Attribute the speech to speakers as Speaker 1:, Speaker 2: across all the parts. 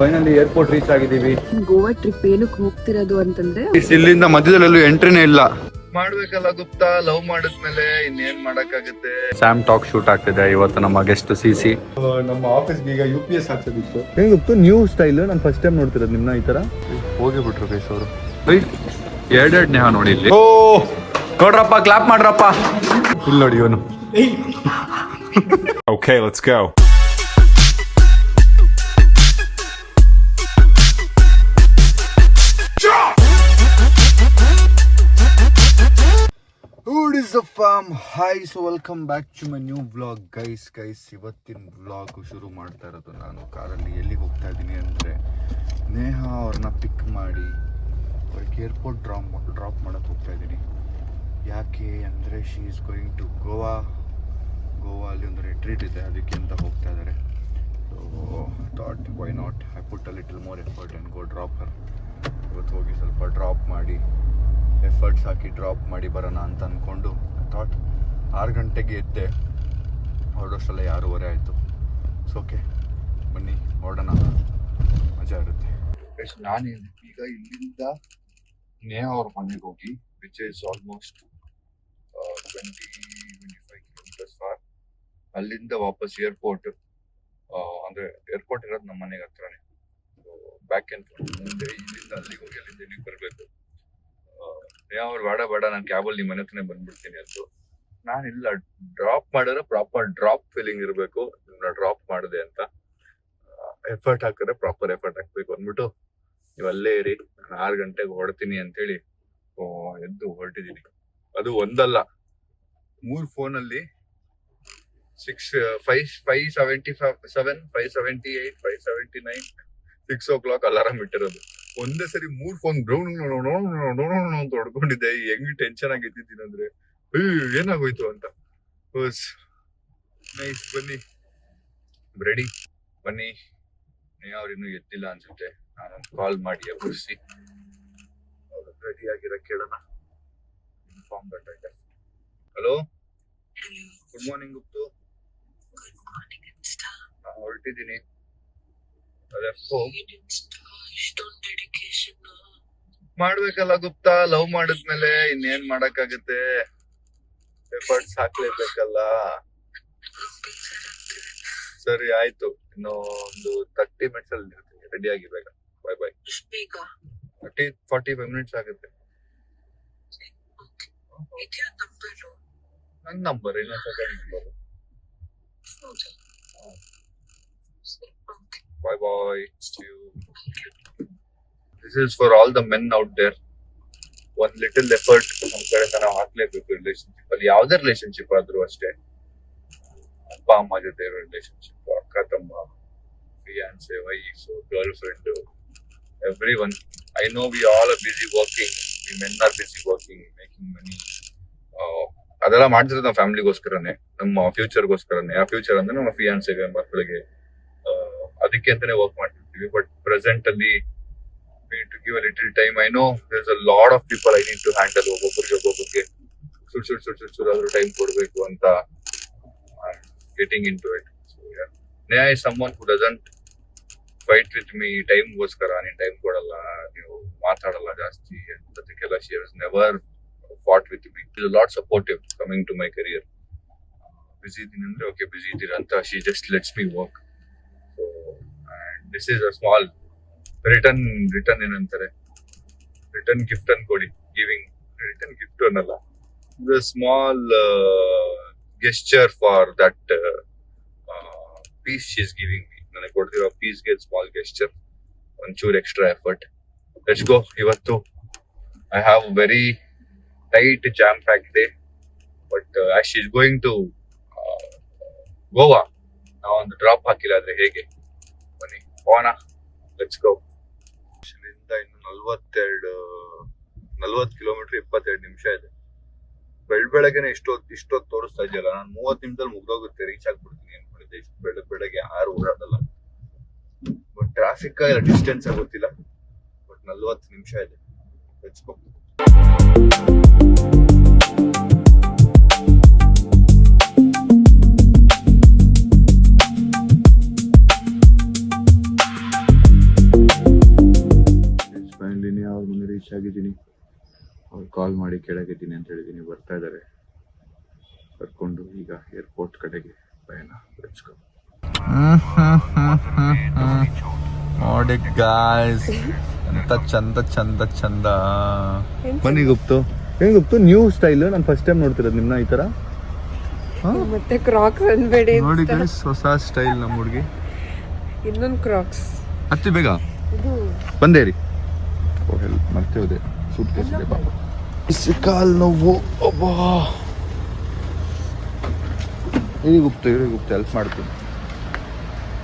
Speaker 1: Finally airport reach ಆಗಿದ್ದೀವಿ.
Speaker 2: Goa trip ಏನಕ್ಕೆ ಹೋಗ್ತಿರೋದು ಅಂತಂದ್ರೆ
Speaker 1: ಇಲ್ಲಿಂದ ಮಧ್ಯದಲ್ಲೂ ಎಂಟ್ರಿನೇ ಇಲ್ಲ. ಮಾಡ್ಬೇಕಲ್ಲ ಗುಪ್ತಾ, ಲವ್ ಮಾಡಿದ್ಮೇಲೆ ಇನ್ನೇನ್ ಮಾಡಕ್ಕಾಗುತ್ತೆ. ಸ್ಯಾಮ್ ಟಾಕ್ ಶೂಟ್ ಆಗ್ತಿದೆ ಇವತ್ತು. ನಮ್ಮ ಗೆಸ್ಟ್ ಸಿಸಿ ನಮ್ಮ ಆಫೀಸ್ಗೆ ಈಗ UPS ಹಾಕ್ಸೋದಿತ್ತು. ಏನ್ ಗುಪ್ತು, ನ್ಯೂ ಸ್ಟೈಲ್. ನಾನು ಫಸ್ಟ್ ಟೈಮ್ ನೋಡ್ತಿರೋದು ನಿಮ್ನ ಈ ತರ. ಹೋಗಿಬಿಟ್ರು ಗೈಸ್ ಅವರು. ಎರಡೆರಡು ನೇಹ ನೋಡಿ ಇಲ್ಲಿ. ಓ ನೋಡ್ರಪ್ಪ, ಕ್ಲಾಪ್ ಮಾಡ್ರಪ್ಪ. ಫುಲ್ ನೋಡಿ ಇವನು.
Speaker 3: Okay, let's go.
Speaker 1: Who is the farm? Hi, so welcome back to my new vlog, guys. ಇವತ್ತಿನ ವ್ಲಾಗ್ ಶುರು ಮಾಡ್ತಾ ಇರೋದು ನಾನು ಕಾರಲ್ಲಿ. ಎಲ್ಲಿಗೆ ಹೋಗ್ತಾ ಇದ್ದೀನಿ ಅಂದರೆ ನೇಹ ಅವ್ರನ್ನ ಪಿಕ್ ಮಾಡಿ ಅವ್ರಿಗೆ ಏರ್ಪೋರ್ಟ್ ಡ್ರಾಪ್ ಮಾಡೋಕ್ಕೆ ಹೋಗ್ತಾ ಇದ್ದೀನಿ. ಯಾಕೆ ಅಂದರೆ she is going to Goa ಅಲ್ಲಿ ಒಂದು ರಿಟ್ರೀಟ್ ಇದೆ, ಅದಕ್ಕೆ ಅಂತ ಹೋಗ್ತಾ ಇದ್ದಾರೆ. So thought why not I put a little more effort and go drop her. ಇವತ್ತು ಹೋಗಿ ಸ್ವಲ್ಪ ಡ್ರಾಪ್ ಮಾಡಿ ಎಫರ್ಟ್ಸ್ ಹಾಕಿ ಡ್ರಾಪ್ ಮಾಡಿ ಬರೋಣ ಅಂತ ಅಂದ್ಕೊಂಡು ಥಾಟ್ 6 ಗಂಟೆಗೆ ಎದ್ದೆ. ಹೊರಡೋಷ್ಟೆಲ್ಲ 6:30 ಆಯಿತು. ಸೊ ಓಕೆ ಬನ್ನಿ ಹೊರಡೋಣ, ಮಜಾ ಇರುತ್ತೆ. ನಾನು ಈಗ ಇಲ್ಲಿಂದ ನೇಹ ಅವ್ರ ಮನೆಗೆ ಹೋಗಿ, which is almost 20-25 kilometres far. ಅಲ್ಲಿಂದ ವಾಪಸ್ ಏರ್ಪೋರ್ಟ್, ಅಂದರೆ ಏರ್ಪೋರ್ಟ್ ಇರೋದು ನಮ್ಮ ಮನೆಗೆ ಹತ್ರನೇ. ಬ್ಯಾಕ್ ಆ್ಯಂಡ್ ಫೋರ್ತ್ ಮುಂದೆ ಇಲ್ಲಿಂದ ಅಲ್ಲಿಗೆ ಹೋಗಿ ಅಲ್ಲಿಂದ ಇಲ್ಲಿಗೆ ಬರಬೇಕು. ಅವ್ರು ಬೇಡ ನಾನು ಕ್ಯಾಬಲ್ಲಿ ನಿಮ್ಮ ಮನೆ ಹತ್ರನೇ ಬಂದ್ಬಿಡ್ತೀನಿ ಅಂತು. ನಾನು ಇಲ್ಲ, ಡ್ರಾಪ್ ಮಾಡಿದ್ರೆ ಪ್ರಾಪರ್ ಡ್ರಾಪ್ ಫೀಲಿಂಗ್ ಇರಬೇಕು. ಡ್ರಾಪ್ ಮಾಡಿದೆ ಅಂತ ಎಫರ್ಟ್ ಹಾಕಿದ್ರೆ ಪ್ರಾಪರ್ ಎಫರ್ಟ್ ಹಾಕ್ಬೇಕು ಅಂದ್ಬಿಟ್ಟು ನೀವು ಅಲ್ಲೇ ಇರಿ, ನಾನು 6 ಗಂಟೆಗೆ ಹೊರಡ್ತೀನಿ ಅಂತೇಳಿ ಎದ್ದು ಹೊರಟಿದ್ದೀನಿ. ಅದು ಒಂದಲ್ಲ, 3 ಫೋನಲ್ಲಿ 577, 578, 579, 6 o'clock ಅಲಾರಾಮ್ ಇಟ್ಟಿರೋದು. ಒಂದೇ ಸರಿ 3 ಫೋನ್ ಅಂತ ಹೊಡ್ಕೊಂಡಿದ್ದೆ. ಹೆಂಗ್ ಟೆನ್ಷನ್ ಆಗಿದ್ದೀನಿ ಅಂದ್ರೆ ಏನಾಗೋಯ್ತು ಅಂತ. ನೈಸ್, ಬನ್ನಿ ರೆಡಿ, ಬನ್ನಿ. ಅವ್ರು ಇನ್ನೂ ಎದ್ದಿಲ್ಲ ಅನ್ಸುತ್ತೆ. ನಾನು ಕಾಲ್ ಮಾಡಿ ಎಬ್ಬಿಸಿ ರೆಡಿ ಆಗಿರೋ ಕೇಳೋಣ. Inform that I def. Hello, good morning Guptu. ನಾನು ಹೊರಟಿದ್ದೀನಿ. ಮಾಡ್ಬೇಕಲ್ಲ ಗುಪ್ತಾ, ಲವ್ ಮಾಡಿದ್ಮೇಲೆ ಇನ್ನೇನ್ ಮಾಡಕ್ಕಾಗತ್ತೆ. ಎಫರ್ಟ್ಸ್ ಹಾಕ್ಲೇಬೇಕಲ್ಲ. ಸರಿ ಆಯ್ತು, ಇನ್ನು ಒಂದು 30 ಮಿನಿಟ್ಸ್ ಅಲ್ಲಿ ರೆಡಿ ಆಗಿರ್ಬೇಕ. Bye bye. 30-45 ಮಿನಿಟ್ಸ್ ಆಗುತ್ತೆ. ನನ್ನ ನಂಬರ್ ಇಲ್ಲ, second number. Bye bye. See you. This is for all the men out there. One little effort ನಮ್ಮ ಕಡೆ ನಾವು ಹಾಕ್ಲೇಬೇಕು ರಿಲೇಶನ್ಶಿಪ್ ಅಲ್ಲಿ. ಯಾವುದೇ ರಿಲೇಶನ್ಶಿಪ್ ಆದ್ರೂ ಅಷ್ಟೇ. ಅಪ್ಪ ಅಮ್ಮ ಜೊತೆ ರಿಲೇಶನ್ಶಿಪ್, ಅಕ್ಕ ತಮ್ಮ, fiancee, wife, girl friend, every one. I know we all are busy working, we men are busy working, making money. ಅದೆಲ್ಲ ಮಾಡ್ತಿರೋದು ನಮ್ಮ ಫ್ಯಾಮಿಲಿಗೋಸ್ಕರನೇ, ನಮ್ಮ ಫ್ಯೂಚರ್ಗೋಸ್ಕರನೇ. ಆ ಫ್ಯೂಚರ್ ಅಂದ್ರೆ ನಮ್ಮ ಫಿಯಾನ್ಸೆಗೆ, ಮಕ್ಕಳಿಗೆ, ಅದಕ್ಕೆ ಅಂತಾನೆ ವರ್ಕ್ ಮಾಡ್ತಿರ್ತೀವಿ. ಬಟ್ ಪ್ರೆಸೆಂಟ್ ಅಲ್ಲಿ to give a little time. I know there's a lot of people I need to handle. ಒಬ್ಬೊಬ್ಬರಿಗೆ ಸುಡ್ಸುಡ್ ಟೈಮ್ ಕೊಡ್ಬೇಕು ಅಂತ getting into it. So yeah, Neha is someone who doesn't fight with me ಟೈಮ್ಗೋಸ್ಕರ. ನೀನ್ time ಕೊಡಲ್ಲ, ನೀವು ಮಾತಾಡಲ್ಲ ಜಾಸ್ತಿ ಅದಕ್ಕೆಲ್ಲ. she has never fought with me. She's a lot supportive coming to my career. busy ಇದೀನಿ ಅಂದ್ರೆ okay busy ಇದೀರ ಅಂತ she just lets me work. So and this is a small return ಏನಂತಾರೆ, ರಿಟರ್ನ್ ಗಿಫ್ಟ್ ಅನ್ಕೊಡಿ. Giving return gift ಅನ್ನಲ್ಲ, small gesture for that piece she is giving me. ನನಗೆ ಕೊಡ್ತಿರೋ ಪೀಸ್ಗೆ ಸ್ಮಾಲ್ ಗೆಸ್ಚರ್, ಒಂಚೂರು ಎಕ್ಸ್ಟ್ರಾ ಎಫರ್ಟ್. Let's go. ಇವತ್ತು I have very tight jam pack day. But as she is going to Goa, ನಾವು ಒಂದು drop ಹಾಕಿಲ್ಲ ಆದ್ರೆ ಹೇಗೆ. ಬನ್ನಿ ಹೋಗೋಣ, ಲೆಟ್ಸ್ ಗೋ. ಇನ್ನು 40 ಕಿಲೋಮೀಟರ್ 22 ನಿಮಿಷ ಇದೆ. ಬೆಳಗ್ಗೆನೆ ಇಷ್ಟೊತ್ತು ತೋರಿಸ್ತಾ ಇದೆಯಲ್ಲ. ನಾನು 30 ನಿಮಿಷದಲ್ಲಿ ಮುಗ್ದೋಗುತ್ತೆ, ರೀಚ್ ಆಗ್ಬಿಡ್ತೀನಿ ಅನ್ಕೊಂಡಿದ್ದೆ. ಇಷ್ಟು ಬೆಳಗ್ಗೆ ಯಾರು ಓಡಾಡಲ್ಲ. ಬಟ್ ಟ್ರಾಫಿಕ್ ಇಲ್ಲ ಡಿಸ್ಟೆನ್ಸ್ ಗೊತ್ತಿಲ್ಲ. ಬಟ್ 40 ನಿಮಿಷ ಇದೆ. Let's go. ಹೋಗಿದ್ದೀನಿ. ಅವ್ರು ಕಾಲ್ ಮಾಡಿ ಕೆಳಗಿದ್ದೀನಿ ಅಂತ ಹೇಳಿದ್ದೀನಿ, ಬರ್ತಾ ಇದ್ದಾರೆ. ಕರ್ಕೊಂಡು ಈಗ ಏರ್ಪೋರ್ಟ್ ಕಡೆಗೆ ಪಯಣ. ನೋಡಿ ಗಾಯ್ಸ್, ಎಂತ ಚಂದ ಚಂದ ಚಂದ. ಬನ್ನಿ ಗುಪ್ತು, ಹೆಂಗ್ ಗುಪ್ತು ನ್ಯೂ ಸ್ಟೈಲ್. ನಾನು ಫಸ್ಟ್ ಟೈಮ್ ನೋಡ್ತಿರೋದು ನಿಮ್ನ ಈ ತರ.
Speaker 2: ಮತ್ತೆ ಕ್ರಾಕ್ಸ್ ಅನ್ಬೇಡಿ.
Speaker 1: ನೋಡಿ ಗೈಸ್, ಹೊಸ ಸ್ಟೈಲ್ ನಮ್ಮ ಹುಡುಗಿ.
Speaker 2: ಇನ್ನೊಂದು ಕ್ರಾಕ್ಸ್.
Speaker 1: ಹತ್ತಿ ಬೇಗ
Speaker 2: ಇದು
Speaker 1: ಬಂದೇ ರೀ. ಹೆಲ್ಪ್ ಮಾಡ್ತೇವೆ, ಸೂಟ್ ಕೇಸ್ ಇದೆ. ಕಾಲ್ ನೋವು. ಅಬ್ಬಾ, ಇರಿ ಗುಪ್ತು ಹೆಲ್ಪ್ ಮಾಡ್ತೀನಿ.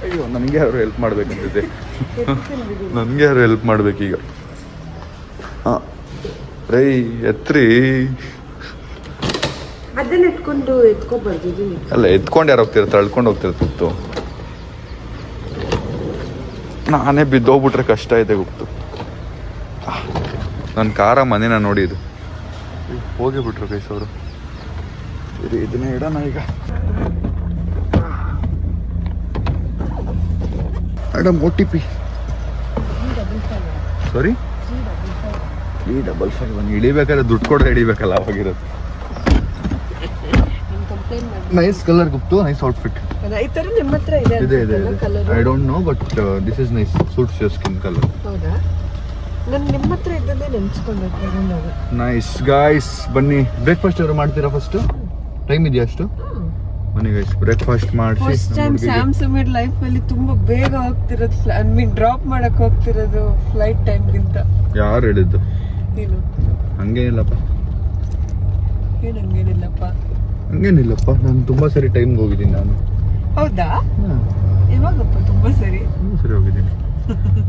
Speaker 1: ಅಯ್ಯೋ, ನನಗೆ ಯಾರು ಹೆಲ್ಪ್ ಮಾಡ್ಬೇಕಂತಿದೆ. ನನಗೆ ಯಾರು ಹೆಲ್ಪ್ ಮಾಡ್ಬೇಕೀಗ. ರೈ ಎತ್ರಿ.
Speaker 2: ಅದನ್ನ ಎತ್ಕೊಂಡು ಬರ್ದಿದ್ದೀನಿ.
Speaker 1: ಅಲ್ಲ, ಎತ್ಕೊಂಡು ಯಾರು ಹೋಗ್ತಿರ, ತಳ್ಕೊಂಡು ಹೋಗ್ತಿರ್ತಿತ್ತು. ನಾನೇ ಬಿದ್ದೋಗ್ಬಿಟ್ರೆ ಕಷ್ಟ ಇದೆ ಗುಪ್ತು. ನನ್ನ ಕಾರ ಮನೇನ ನೋಡಿ, ಇದು ಹೋಗಿಬಿಟ್ರು ಗೈಸ್ ಅವರು. ಇದನ್ನೇ ಇಡೋಣ ಈಗ. Madam OTP. ಸಾರಿ, 355. ಇಳಿಬೇಕಾದ್ರೆ ದುಡ್ಡು ಕೊಡದೆ ಹಿಡಿಬೇಕಲ್ಲ, ಅವಾಗಿರೋದು. Nice colour Guptu, nice outfit.
Speaker 2: ಈ ತರ ನಿಮ್ಮ ಹತ್ರ ಇದೆ.
Speaker 1: I don't know, but this is nice. Suits your skin colour.
Speaker 2: ಹೌದಾ? ನಾನು ನಿಮ್ಮ ಹತ್ರ ಇದ್ದನ್ನೇ ನೆನ್ಸ್ಕೊಂಡೆ.
Speaker 1: ನೈಸ್ ಗಾಯ್ಸ್, ಬನ್ನಿ. ಬ್ರೇಕ್ಫಾಸ್ಟ್ ಅವರು ಮಾಡ್ತೀರಾ ಫಸ್ಟ್? ಟೈಮ್ ಇದೆಯಾ ಅಷ್ಟು? ಬನ್ನಿ ಗೈಸ್, ಬ್ರೇಕ್ಫಾಸ್ಟ್ ಮಾಡಿಸಿ.
Speaker 2: ಫಸ್ಟ್ ಟೈಮ್ ಸ್ಯಾಮ್ ಸುಮೀರ್ ಲೈಫ್ ಅಲ್ಲಿ ತುಂಬಾ ಬೇಗ ಹೋಗ್ತಿರೋದು. ಐ ಮೀನ್ ಡ್ರಾಪ್ ಮಾಡಕ್ ಹೋಗ್ತಿರೋದು ಫ್ಲೈಟ್ ಟೈಮ್ ಗಿಂತ.
Speaker 1: ಯಾರು ಹೇಳಿದ್ದು?
Speaker 2: ಏನು
Speaker 1: ಹಂಗೇನಿಲ್ಲಪ್ಪ. ಹಂಗೇನಿಲ್ಲಪ್ಪ, ನಾನು ತುಂಬಾ ಸರಿ ಟೈಮ್ಗೆ ಹೋಗಿದ್ದೀನಿ ನಾನು.
Speaker 2: ಹೌದಾ? ಯಾವಾಗಪ್ಪ? ತುಂಬಾ ಸರಿ
Speaker 1: ಹೋಗಿದ್ದೀನಿ.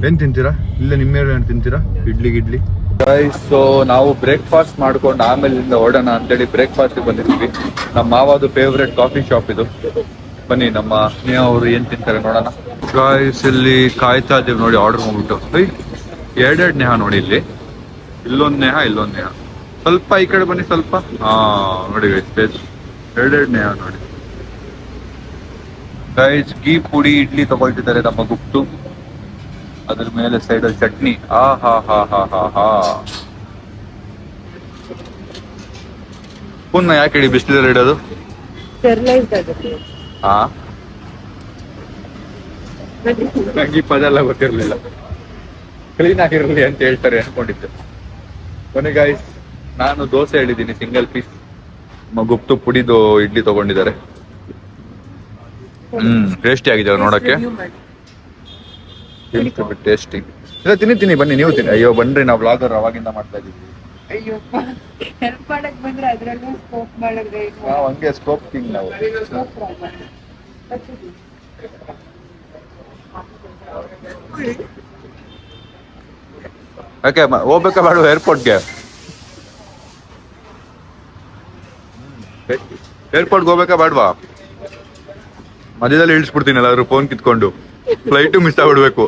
Speaker 1: ಏನ್ ತಿಂತೀರಾ? ಇಲ್ಲ ನಿಮ್ಮೇಲೆ ಏನು ತಿಂತೀರಾ? ಇಡ್ಲಿ. ಸೊ ನಾವು ಬ್ರೇಕ್ಫಾಸ್ಟ್ ಮಾಡ್ಕೊಂಡು ಆಮೇಲೆ ಹೊರಡೋಣ ಅಂತೇಳಿ ಬ್ರೇಕ್ಫಾಸ್ಟ್ ಬಂದಿದ್ವಿ. ನಮ್ಮ ಮಾವದು ಫೇವ್ರೆಟ್ ಕಾಫಿ ಶಾಪ್ ಇದು. ಬನ್ನಿ, ನಮ್ಮ ಸ್ನೇಹ ಅವರು ಏನ್ ತಿಂತಾರೆ ನೋಡೋಣ. ಗಾಯ್ಸ್, ಇಲ್ಲಿ ಕಾಯ್ತಾ ಇದೀವಿ ನೋಡಿ, ಆರ್ಡರ್ ಮಾಡ್ಬಿಟ್ಟು. ಎರಡೆರಡು ನೇಹ ನೋಡಿ, ಇಲ್ಲೊಂದು ನೇಹ, ಇಲ್ಲೊಂದು ನೇಹ. ಸ್ವಲ್ಪ ಈ ಕಡೆ ಬನ್ನಿ, ಸ್ವಲ್ಪ. ನೋಡಿ ಗೈಸ್, ಸ್ಪೇಸ್. ಎರಡೆರಡು ನೇಹ ನೋಡಿ ಗೈಸ್. ಗೀ ಪುಡಿ ಇಡ್ಲಿ ತಗೊಳ್ತಿದ್ದಾರೆ ನಮ್ಮ ಗುಪ್ತು. ಅದ್ರ ಮೇಲೆ ಸೈಡಲ್ಲಿ ಚಟ್ನಿ. ಸ್ಪೂನ್ನ ಯಾಕೆ ಇಡಿ ಬಿಸಿಲಲ್ಲಿ ಇಡೋದು? ನಂಗೆ ಈ ಪದ ಎಲ್ಲ ಗೊತ್ತಿರ್ಲಿಲ್ಲ. ಕ್ಲೀನ್ ಆಗಿರಲಿ ಅಂತ ಹೇಳ್ತಾರೆ ಅನ್ಕೊಂಡಿದ್ದೆ. ಕೊನೆ ಗಾಯ್ಸ್, ನಾನು ದೋಸೆ ಹೇಳಿದ್ದೀನಿ, ಸಿಂಗಲ್ ಪೀಸ್. ಗುಪ್ತು ಪುಡಿದು ಇಡ್ಲಿ ತಗೊಂಡಿದ್ದಾರೆ. ಟೇಸ್ಟಿ ಆಗಿದ್ದಾರೆ ನೋಡಕ್ಕೆ. ಟೇಸ್ಟಿ. ಇಲ್ಲ, ತಿನ್ನಿ ಬನ್ನಿ, ನೀವು ತಿನ್ನಿ. ಅಯ್ಯೋ ಬನ್ರಿ, ನಾವು ವ್ಲಾಗರ್ ಅವಾಗಿಂದ ಮಾಡ್ತಾ ಇದೀವಿ.
Speaker 2: ಅಯ್ಯಪ್ಪ, ಹೆಲ್ಪ್ ಮಾಡಕ್ ಬಂದ್ರೆ ಅದ್ರಲ್ಲೂ ಸ್ಕೋಪ್ ಮಾಡಿದ್ರೆ
Speaker 1: ನಾವು ಹಂಗೆ ಸ್ಕೋಪ್ ಕಿಂಗ್ ನಾವು. ಯಾಕೆ ಹೋಗ್ಬೇಕಾ ಬೇಡ ಏರ್ಪೋರ್ಟ್ಗೆ? ಏರ್ಪೋರ್ಟ್ಗೆ ಹೋಗ್ಬೇಕಾ ಬೇಡವಾ? ಮಧ್ಯದಲ್ಲಿ ಇಳಿಸ್ಬಿಡ್ತೀನಿ ಎಲ್ಲಾದ್ರೂ ಫೋನ್ ಕಿತ್ಕೊಂಡು. Flight miss ಆಗ್ಬಿಡ್ಬೇಕು.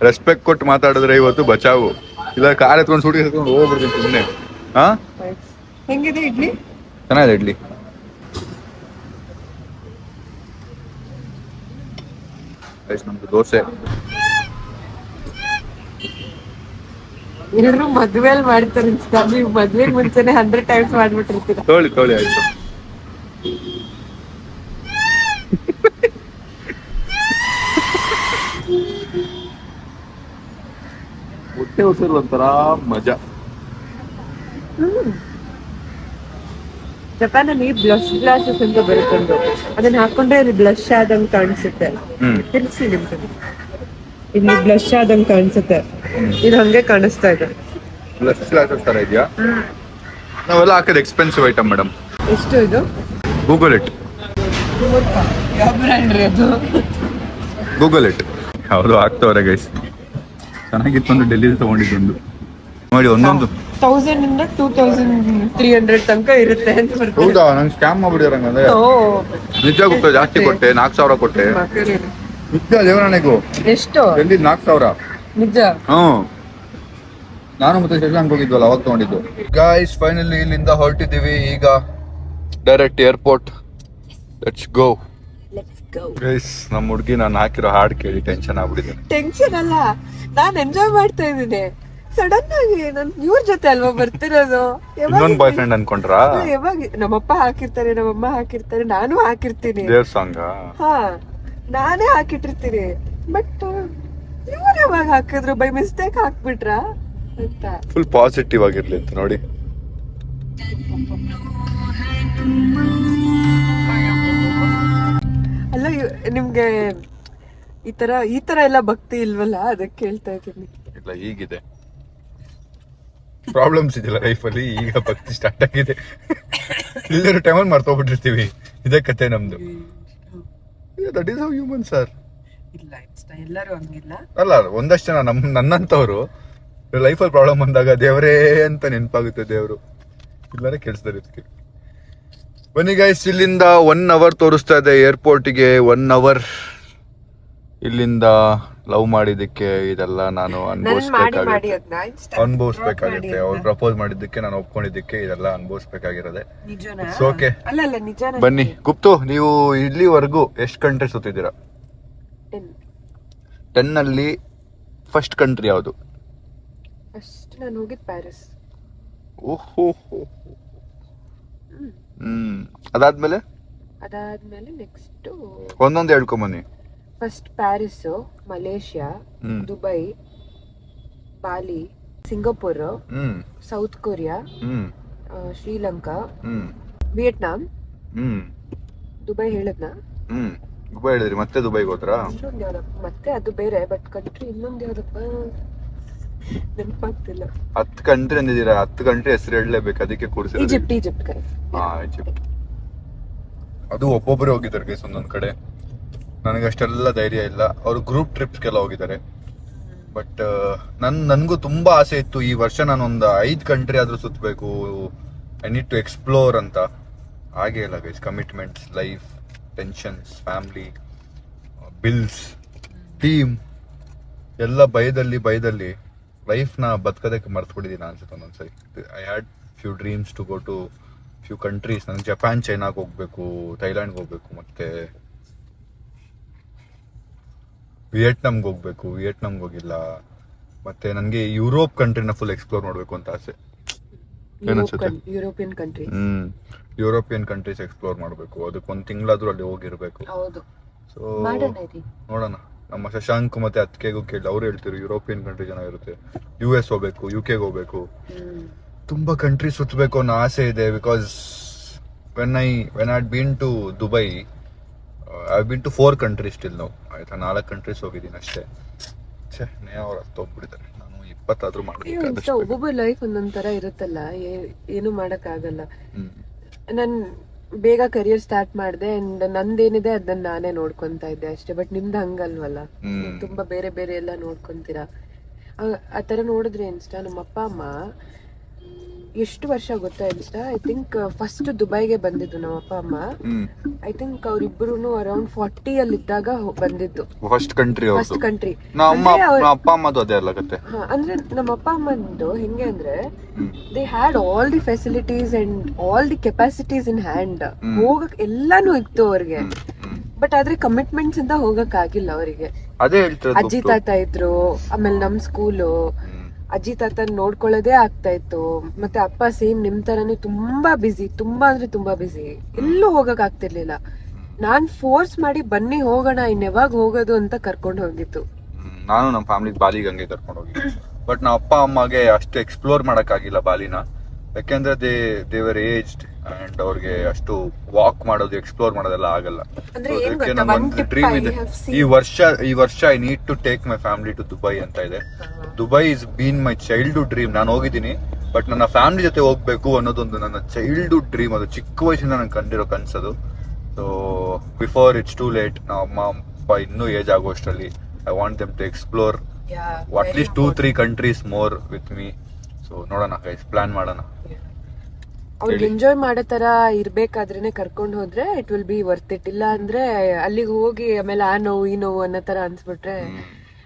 Speaker 1: ರೆಸ್ಪೆಕ್ಟ್ ಕೊಟ್ಟು ಮಾತಾಡಿದ್ರೆ ಇವತ್ತು ಬಚಾವು. ಇಲ್ಲ ಕಾರ್ ಎತ್ಕೊಂಡು ಸುಡಿ ಎತ್ಕೊಂಡು ಹೋಗ್ಬಿಡ್ತೀನಿ ಸುಮ್ಮನೆ.
Speaker 2: ಹೆಂಗಿದೆ ಇಡ್ಲಿ?
Speaker 1: ಚೆನ್ನಾಗಿದೆ ಇಡ್ಲಿ. ನಮ್ದು ದೋಸೆ.
Speaker 2: ಎಲ್ಲರೂ ಮದ್ವೆಲ್ ಮಾಡ್ತಾರೆ, ನೀವು ಮದ್ವೆಗೆ ಮುಂಚೆನೆ 100 ಟೈಮ್ಸ್ ಮಾಡ್ಬಿಟ್ಟಿರ್ತೀರ.
Speaker 1: ತೊಳಿ ಆಯ್ತು. ಹೊಟ್ಟೆ ಉಸಿರು ಒಂಥರ ಮಜಾ.
Speaker 2: ಜಪಾನಲ್ಲಿ ಬ್ಲಶ್ ಗ್ಲಾಸಸ್ ಅಂತ ಬರುತ್ತೊಂದು, ಅದನ್ನ ಹಾಕೊಂಡ್ರೆ ಅದು ಬ್ಲಶ್ ಆದಂಗ್ ಕಾಣಿಸುತ್ತೆ. ತಿಳಿಸಿ ನಿಮ್ಗೆ, ಇಲ್ಲಿ ಬ್ಲಶ್ ಆದಂಗ್ ಕಾಣಿಸುತ್ತೆ. ಇದು ಹಂಗೆ ಕಾಣಿಸ್ತಾ ಇದೆ.
Speaker 1: ಬ್ಲಶ್ ಗ್ಲಾಸಸ್ ತರ ಇದೆಯಾ? ನಾವೆಲ್ಲ ಹಾಕೋದು ಎಕ್ಸ್ಪೆನ್ಸಿವ್ ಐಟಮ್ ಮೇಡಮ್.
Speaker 2: ಎಷ್ಟು ಇದು?
Speaker 1: Google it.
Speaker 2: ಯಾವ ಬ್ರ್ಯಾಂಡ್ ರೀ ಅದು?
Speaker 1: Google it. ಹೌದು, ಹಾಕ್ತವ್ರೆ ಗೈಸ್. ಚೆನ್ನಾಗಿತ್ತು. ಒಂದು ಡೆಲ್ಲಿಲಿ ತಗೊಂಡಿದ್ದೊಂದು ನೋಡಿ, ಒಂದೊಂದು
Speaker 2: 1000 ಇಂದ 2300 ತನಕ ಇರುತ್ತೆ ಅಂತ ಬರ್ತದೆ.
Speaker 1: ಹೌದಾ? ನಂಗೆ ಸ್ಕ್ಯಾಮ್ ಮಾಡ್ಬಿಟ್ಟಿರಂಗಂದ್ರೆ. ನಿಜ ಗುಪ್ತ, ಜಾಸ್ತಿ ಕೊಟ್ಟೆ. 4000 ಕೊಟ್ಟೆ. ನಿಜ ದೇವರಾಣೆಗೂ.
Speaker 2: ಎಷ್ಟು?
Speaker 1: ಡೆಲ್ಲಿ 4000.
Speaker 2: ನಿಜ?
Speaker 1: ನಾನು ಮತ್ತೆ ಶ್ರೀಲಂಕ್ ಹೋಗಿದ್ವಲ್ಲ, ಅವಾಗ ತಗೊಂಡಿದ್ದು. ಗಾಯ್ಸ್, ಫೈನಲಿ ಇಲ್ಲಿಂದ ಹೊರಟಿದ್ದೀವಿ ಈಗ direct airport. Let's go.
Speaker 2: go.
Speaker 1: Guys ನಮ್ಮ ಹುಡುಗಿ ನಾನು ಹಾಕಿರೋ ಹಾಡು ಕೇಳಿ ಟೆನ್ಷನ್ ಆಗ್ಬಿಟ್ಟಿದೆ.
Speaker 2: ಟೆನ್ಷನ್ ಅಲ್ಲ, ನಾನ್ ಎಂಜಾಯ್ ಮಾಡ್ತಾ ಇದ್ದೀನಿ. ಸಡನ್ ಆಗಿ ನನ್ ಇವ್ರ ಜೊತೆ ಅಲ್ವಾ ಬರ್ತಿರೋದು.
Speaker 1: ಇನ್ನೊಂದ್ ಬಾಯ್ ಫ್ರೆಂಡ್ ಅನ್ಕೊಂಡ್ರಾ?
Speaker 2: ಯಾವಾಗ ನಮ್ಮಪ್ಪ ಹಾಕಿರ್ತಾರೆ, ನಮ್ಮಮ್ಮ ಹಾಕಿರ್ತಾರೆ, ನಾನು ಹಾಕಿರ್ತೀನಿ.
Speaker 1: ದೇವ್ ಸಾಂಗ್
Speaker 2: ಹಾ, ನಾನೇ ಹಾಕಿಟ್ಟಿರ್ತೀನಿ. ಬಟ್ ಇವ್ರು ಯಾವಾಗ ಹಾಕಿದ್ರು, ಬೈ ಮಿಸ್ಟೇಕ್ ಹಾಕ್ಬಿಟ್ರಾ ಅಂತ.
Speaker 1: ಫುಲ್ ಪಾಸಿಟಿವ್ ಆಗಿರ್ಲಿ ಅಂತ ನೋಡಿ.
Speaker 2: ಅಲ್ಲ ನಿಮ್ಗೆ ಈ ತರ ಎಲ್ಲ ಭಕ್ತಿ ಇಲ್ವಲ್ಲ, ಅದಕ್ಕೆ ಕೇಳ್ತಾ ಇದ್ದೀನಿ.
Speaker 1: ಇಲ್ಲ, ಹೀಗಿದೆ ಪ್ರಾಬ್ಲಮ್ಸ್ ಇದೆಯಲ್ಲ ಲೈಫಲ್ಲಿ, ಈಗ ಭಕ್ತಿ ಸ್ಟಾರ್ಟ್ ಆಗಿದೆ. ಇಲ್ಲರ ಟೈಮಲ್ಲಿ ಮರ್ತೋಗ್ಬಿಟ್ಟಿರ್ತೀವಿ. ಇದೇ ಕತೆ ನಮ್ದು. That is how humans R.
Speaker 2: ಇಲ್ಲ, ಎಲ್ಲರೂ ಹಂಗಿಲ್ಲ.
Speaker 1: ಅಲ್ಲ, ಒಂದಷ್ಟು ಜನ ನನ್ನಂತವ್ರು ಲೈಫಲ್ಲಿ ಪ್ರಾಬ್ಲಮ್ ಬಂದಾಗ ದೇವರೇ ಅಂತ ನೆನಪಾಗುತ್ತೆ ದೇವರು. ಇಲ್ಲಾರೆ ಕೆಲ್ಸದಲ್ಲಿ ಇದಕ್ಕೆ. ಬನ್ನಿ ಗೈಸ್, ಇಲ್ಲಿಂದ 1 hour ತೋರಿಸ್ತಾ ಇದೆ ಏರ್ಪೋರ್ಟಿಗೆ. 1 hour ಇಲ್ಲಿಂದ ಲವ್ ಮಾಡಿದ್ದಕ್ಕೆ ಇದೆಲ್ಲ ನಾನು ಅನುಭವಿಸ್ಬೇಕಾಗುತ್ತೆ. ಅವ್ರು ಪ್ರಪೋಸ್ ಮಾಡಿದ್ದಕ್ಕೆ, ನಾನು ಒಪ್ಕೊಂಡಿದ್ದಕ್ಕೆ ಇದೆಲ್ಲ ಅನುಭವಿಸ್ಬೇಕಾಗಿರೋದೆ. ಓಕೆ, ಬನ್ನಿ. ಗುಪ್ತು, ನೀವು ಇಲ್ಲಿವರೆಗೂ ಎಷ್ಟು ಕಂಟ್ರಿ ಸುತ್ತಿದ್ದೀರಾ? 10 ಅಲ್ಲಿ ಫಸ್ಟ್ ಕಂಟ್ರಿ ಯಾವುದು?
Speaker 2: ಫಸ್ಟ್ ನಾನು ಹೋಗಿದ್ದು ಪ್ಯಾರಿಸ್.
Speaker 1: ಓಹೋ. ಅದಾದ್ಮೇಲೆ
Speaker 2: ನೆಕ್ಸ್ಟ್
Speaker 1: ಒಂದೊಂದು ಹೇಳ್ಕೊಂಬನ್ನಿ.
Speaker 2: First Paris, Malaysia, Dubai, Bali, Singapore, South Korea, Sri Lanka, Vietnam. Dubai ಹೇಳದ್ನ?
Speaker 1: ದುಬೈ ಹೇಳಿದ್ರಿ, ಮತ್ತೆ ದುಬೈಗೆ ಹೋದ್ರಾ?
Speaker 2: ಮತ್ತೆ ಅದು ಬೇರೆ, ಬಟ್ ಕಂಟ್ರಿ ಇನ್ನೊಂದು ಯಾವ್ದಪ್ಪ ನೆನಪಾಗ್ತಿಲ್ಲ.
Speaker 1: 10 ಕಂಟ್ರಿ ಅಂದಿದ್ದೀರಾ, 10 ಕಂಟ್ರಿ ಹೆಸರು ಹೇಳಲೇಬೇಕು, ಅದಕ್ಕೆ ಕೂರಿಸಿ.
Speaker 2: ಈಜಿಪ್ಟ್.
Speaker 1: ಈಜಿಪ್ಟ್. ಅದು ಒಬ್ಬೊಬ್ಬರೇ ಹೋಗಿದ್ದಾರೆ ಗೈಸ್ ಒಂದೊಂದ್ ಕಡೆ. ನನಗೆ ಅಷ್ಟೆಲ್ಲ ಧೈರ್ಯ ಇಲ್ಲ. ಅವರು ಗ್ರೂಪ್ ಟ್ರಿಪ್ಸ್ಗೆಲ್ಲ ಹೋಗಿದ್ದಾರೆ. ಬಟ್ ನನ್ಗೂ ತುಂಬಾ ಆಸೆ ಇತ್ತು, ಈ ವರ್ಷ ನಾನು ಒಂದು 5 ಕಂಟ್ರಿ ಆದ್ರೂ ಸುತ್ತಬೇಕು, ಐ ನೀಡ್ ಟು ಎಕ್ಸ್ಪ್ಲೋರ್ ಅಂತ. ಹಾಗೆ ಇಲ್ಲ guys, commitments, life, tensions, family, bills, team ಎಲ್ಲ ಭಯದಲ್ಲಿ ಲೈಫ್ನ ಬದುಕೋದಕ್ಕೆ ಮರ್ತ್ಬಿಟ್ಟಿದ್ದೀನಿ ಅನ್ಸುತ್ತೆ ಒಂದೊಂದ್ಸರಿ. I had few dreams to go to few countries. ನನಗೆ ಜಪಾನ್, ಚೈನಾಗೆ ಹೋಗ್ಬೇಕು, ಥೈಲ್ಯಾಂಡ್ಗೆ ಹೋಗ್ಬೇಕು, ಮತ್ತೆ ವಿಯೆಟ್ನಾಮ್ಗೆ ಹೋಗ್ಬೇಕು. ವಿಯೆಟ್ನಾಮ್ಗೆ ಹೋಗಿಲ್ಲ. ಮತ್ತೆ ನನಗೆ ಯುರೋಪ್ ಕಂಟ್ರಿನ ಫುಲ್ ಎಕ್ಸ್ಪ್ಲೋರ್ ಮಾಡ್ಬೇಕು ಅಂತ ಆಸೆ.
Speaker 2: European country.
Speaker 1: European countries explore ಮಾಡ್ಬೇಕು. ಅದಕ್ಕೆ 1 ತಿಂಗಳಾದ್ರೂ ಅಲ್ಲಿ ಹೋಗಿರ್ಬೇಕು. ಸೊ ನೋಡೋಣ. ನಮ್ಮ ಶಶಾಂಕ್ ಮತ್ತೆ ಅತ್ತಿಗೆಗೂ ಕೇಳಿ, ಅವ್ರು ಹೇಳ್ತಿರು ಯುರೋಪಿಯನ್ ಕಂಟ್ರಿ ಚೆನ್ನಾಗಿರುತ್ತೆ, US ಹೋಗ್ಬೇಕು, UK ಹೋಗ್ಬೇಕು, ತುಂಬಾ ಕಂಟ್ರಿ ಸುತ್ತಬೇಕು ಅನ್ನೋ ಆಸೆ ಇದೆ. Because when I had been to Dubai, I been to 4 countries still ನಾವು. ಆಯ್ತಾ, 4 ಕಂಟ್ರೀಸ್ ಹೋಗಿದ್ದೀನಿ ಅಷ್ಟೇ. ಅವ್ರು ಹೋಗ್ಬಿಟ್ಟಿದ್ದಾರೆ. ನಾನು 20 ಆದ್ರೂ ಮಾಡ್ಬೇಕು.
Speaker 2: ಒಬ್ಬೊಬ್ಬ ಲೈಫ್ ಒಂದೊಂದ್ ತರ ಇರುತ್ತಲ್ಲ, ಏನು ಮಾಡಕ್ ಆಗಲ್ಲ. ನನ್ ಬೇಗ ಕರಿಯರ್ ಸ್ಟಾರ್ಟ್ ಮಾಡಿದೆ, ಅಂಡ್ ನಂದೇನಿದೆ ಅದನ್ನ ನಾನೇ ನೋಡ್ಕೊಂತಾ ಇದ್ದೆ ಅಷ್ಟೇ. ಬಟ್ ನಿಮ್ದು ಹಂಗಲ್ವಲ್ಲ, ತುಂಬಾ ಬೇರೆ ಬೇರೆ ಎಲ್ಲ ನೋಡ್ಕೊಂತೀರಾ. ಆ ತರ ನೋಡಿದ್ರೆ ಇನ್ಸ್ಟಾ ನಮ್ಮ ಅಪ್ಪ ಅಮ್ಮ ಎಷ್ಟು ವರ್ಷ ಗೊತ್ತಾ ಇನ್ಸ್ಟಾ, ಐ ಥಿಂಕ್ ಫಸ್ಟ್ ದುಬೈಗೆ ಬಂದಿದ್ದು ನಮ್ಮ ಅಪ್ಪ ಅಮ್ಮ. ಐ ಥಿಂಕ್ ಅವ್ರಿಬ್ರು ಅರೌಂಡ್ 40 ಅಲ್ಲಿ ಇದ್ದಾಗ ಬಂದಿದ್ದು.
Speaker 1: ಫಸ್ಟ್ ಕಂಟ್ರಿ
Speaker 2: ಅಂದ್ರೆ ನಮ್ಮ ಅಪ್ಪ ಅಮ್ಮಂದು ಹೆಂಗೆ ಅಂದ್ರೆ, they had all the facilities and all the capacities in hand. ಹೋಗಕ್ ಎಲ್ಲಾನು ಇತ್ತು ಅವ್ರಿಗೆ. ಬಟ್ ಆದ್ರೆ ಕಮಿಟ್ಮೆಂಟ್ಸ್ ಇಂದ ಹೋಗಕ್ ಆಗಿಲ್ಲ ಅವರಿಗೆ. ಅಜ್ಜಿ ತಾತ ಇದ್ರು, ಆಮೇಲೆ ನಮ್ ಸ್ಕೂಲು, ಅಜ್ಜಿ ತಾತನ್ ನೋಡ್ಕೊಳ್ಳೋದೇ ಆಗ್ತಾ ಇತ್ತು. ಮತ್ತೆ ಅಪ್ಪ ಸೇಮ್ ನಿಮ್ ತರಾನೇ ತುಂಬಾ ಬಿಸಿ, ತುಂಬಾ ಅಂದ್ರೆ ತುಂಬಾ ಬಿಸಿ, ಎಲ್ಲೂ ಹೋಗಕ್ ಆಗ್ತಿರ್ಲಿಲ್ಲ. ನಾನ್ ಫೋರ್ಸ್ ಮಾಡಿ ಬನ್ನಿ ಹೋಗೋಣ, ಇನ್ ಯಾವಾಗ ಹೋಗೋದು ಅಂತ ಕರ್ಕೊಂಡು ಹೋಗಿತ್ತು.
Speaker 1: ನಾನು ನಮ್ಮ ಫ್ಯಾಮಿಲಿ ಬಾಲಿಗೆ ಹಂಗೆ ಕರ್ಕೊಂಡು ಹೋಗಿದ್ದೆ. ಬಟ್ ನಮ್ಮ ಅಪ್ಪ ಅಮ್ಮಗೆ ಅಷ್ಟು ಎಕ್ಸ್ಪ್ಲೋರ್ ಮಾಡಕ್ ಆಗಿಲ್ಲ ಬಾಲಿನ. ಯಾಕೆಂದ್ರೆ ದೇವರ್ ಏಜ್ಡ್ ಅಂಡ್ ಅವ್ರಿಗೆ ಅಷ್ಟು ವಾಕ್ ಮಾಡೋದು, ಎಕ್ಸ್ಪ್ಲೋರ್ ಮಾಡೋದೆಲ್ಲ ಆಗಲ್ಲ. ಡ್ರೀಮ್ ಇದೆ ಈ ವರ್ಷ I need to take my family to Dubai ಅಂತ ಇದೆ. Dubai is been my childhood dream. ನಾನು ಹೋಗಿದ್ದೀನಿ, ಬಟ್ ನನ್ನ ಫ್ಯಾಮಿಲಿ ಜೊತೆ ಹೋಗ್ಬೇಕು ಅನ್ನೋದೊಂದು ನನ್ನ ಚೈಲ್ಡ್ಹುಡ್ ಡ್ರೀಮ್. ಅದು ಚಿಕ್ಕ ವಯಸ್ಸಿಂದ ನಾನು ಕಂಡಿರೋ ಕನ್ಸದು. So before it's too late. ನಮ್ಮ ಅಮ್ಮ ಅಪ್ಪ ಇನ್ನೂ ಏಜ್ ಆಗೋಷ್ಟರಲ್ಲಿ I want them to explore at least 2-3 countries more with me. So ನೋಡೋಣ ಗೈಸ್, ಪ್ಲಾನ್ ಮಾಡೋಣ.
Speaker 2: ಅವ್ರಿಗೆ ಎಂಜಾಯ್ ಮಾಡೋ ತರ ಇರ್ಬೇಕಾದ್ರೇನೆ ಕರ್ಕೊಂಡು ಹೋದ್ರೆ it will be worth it. ಇಲ್ಲ ಅಂದ್ರೆ ಅಲ್ಲಿಗೆ ಹೋಗಿ ಆಮೇಲೆ ಆ ನೋವು ಈ ನೋವು ಅನ್ನೋ ತರ ಅನ್ಸ್ಬಿಟ್ರೆ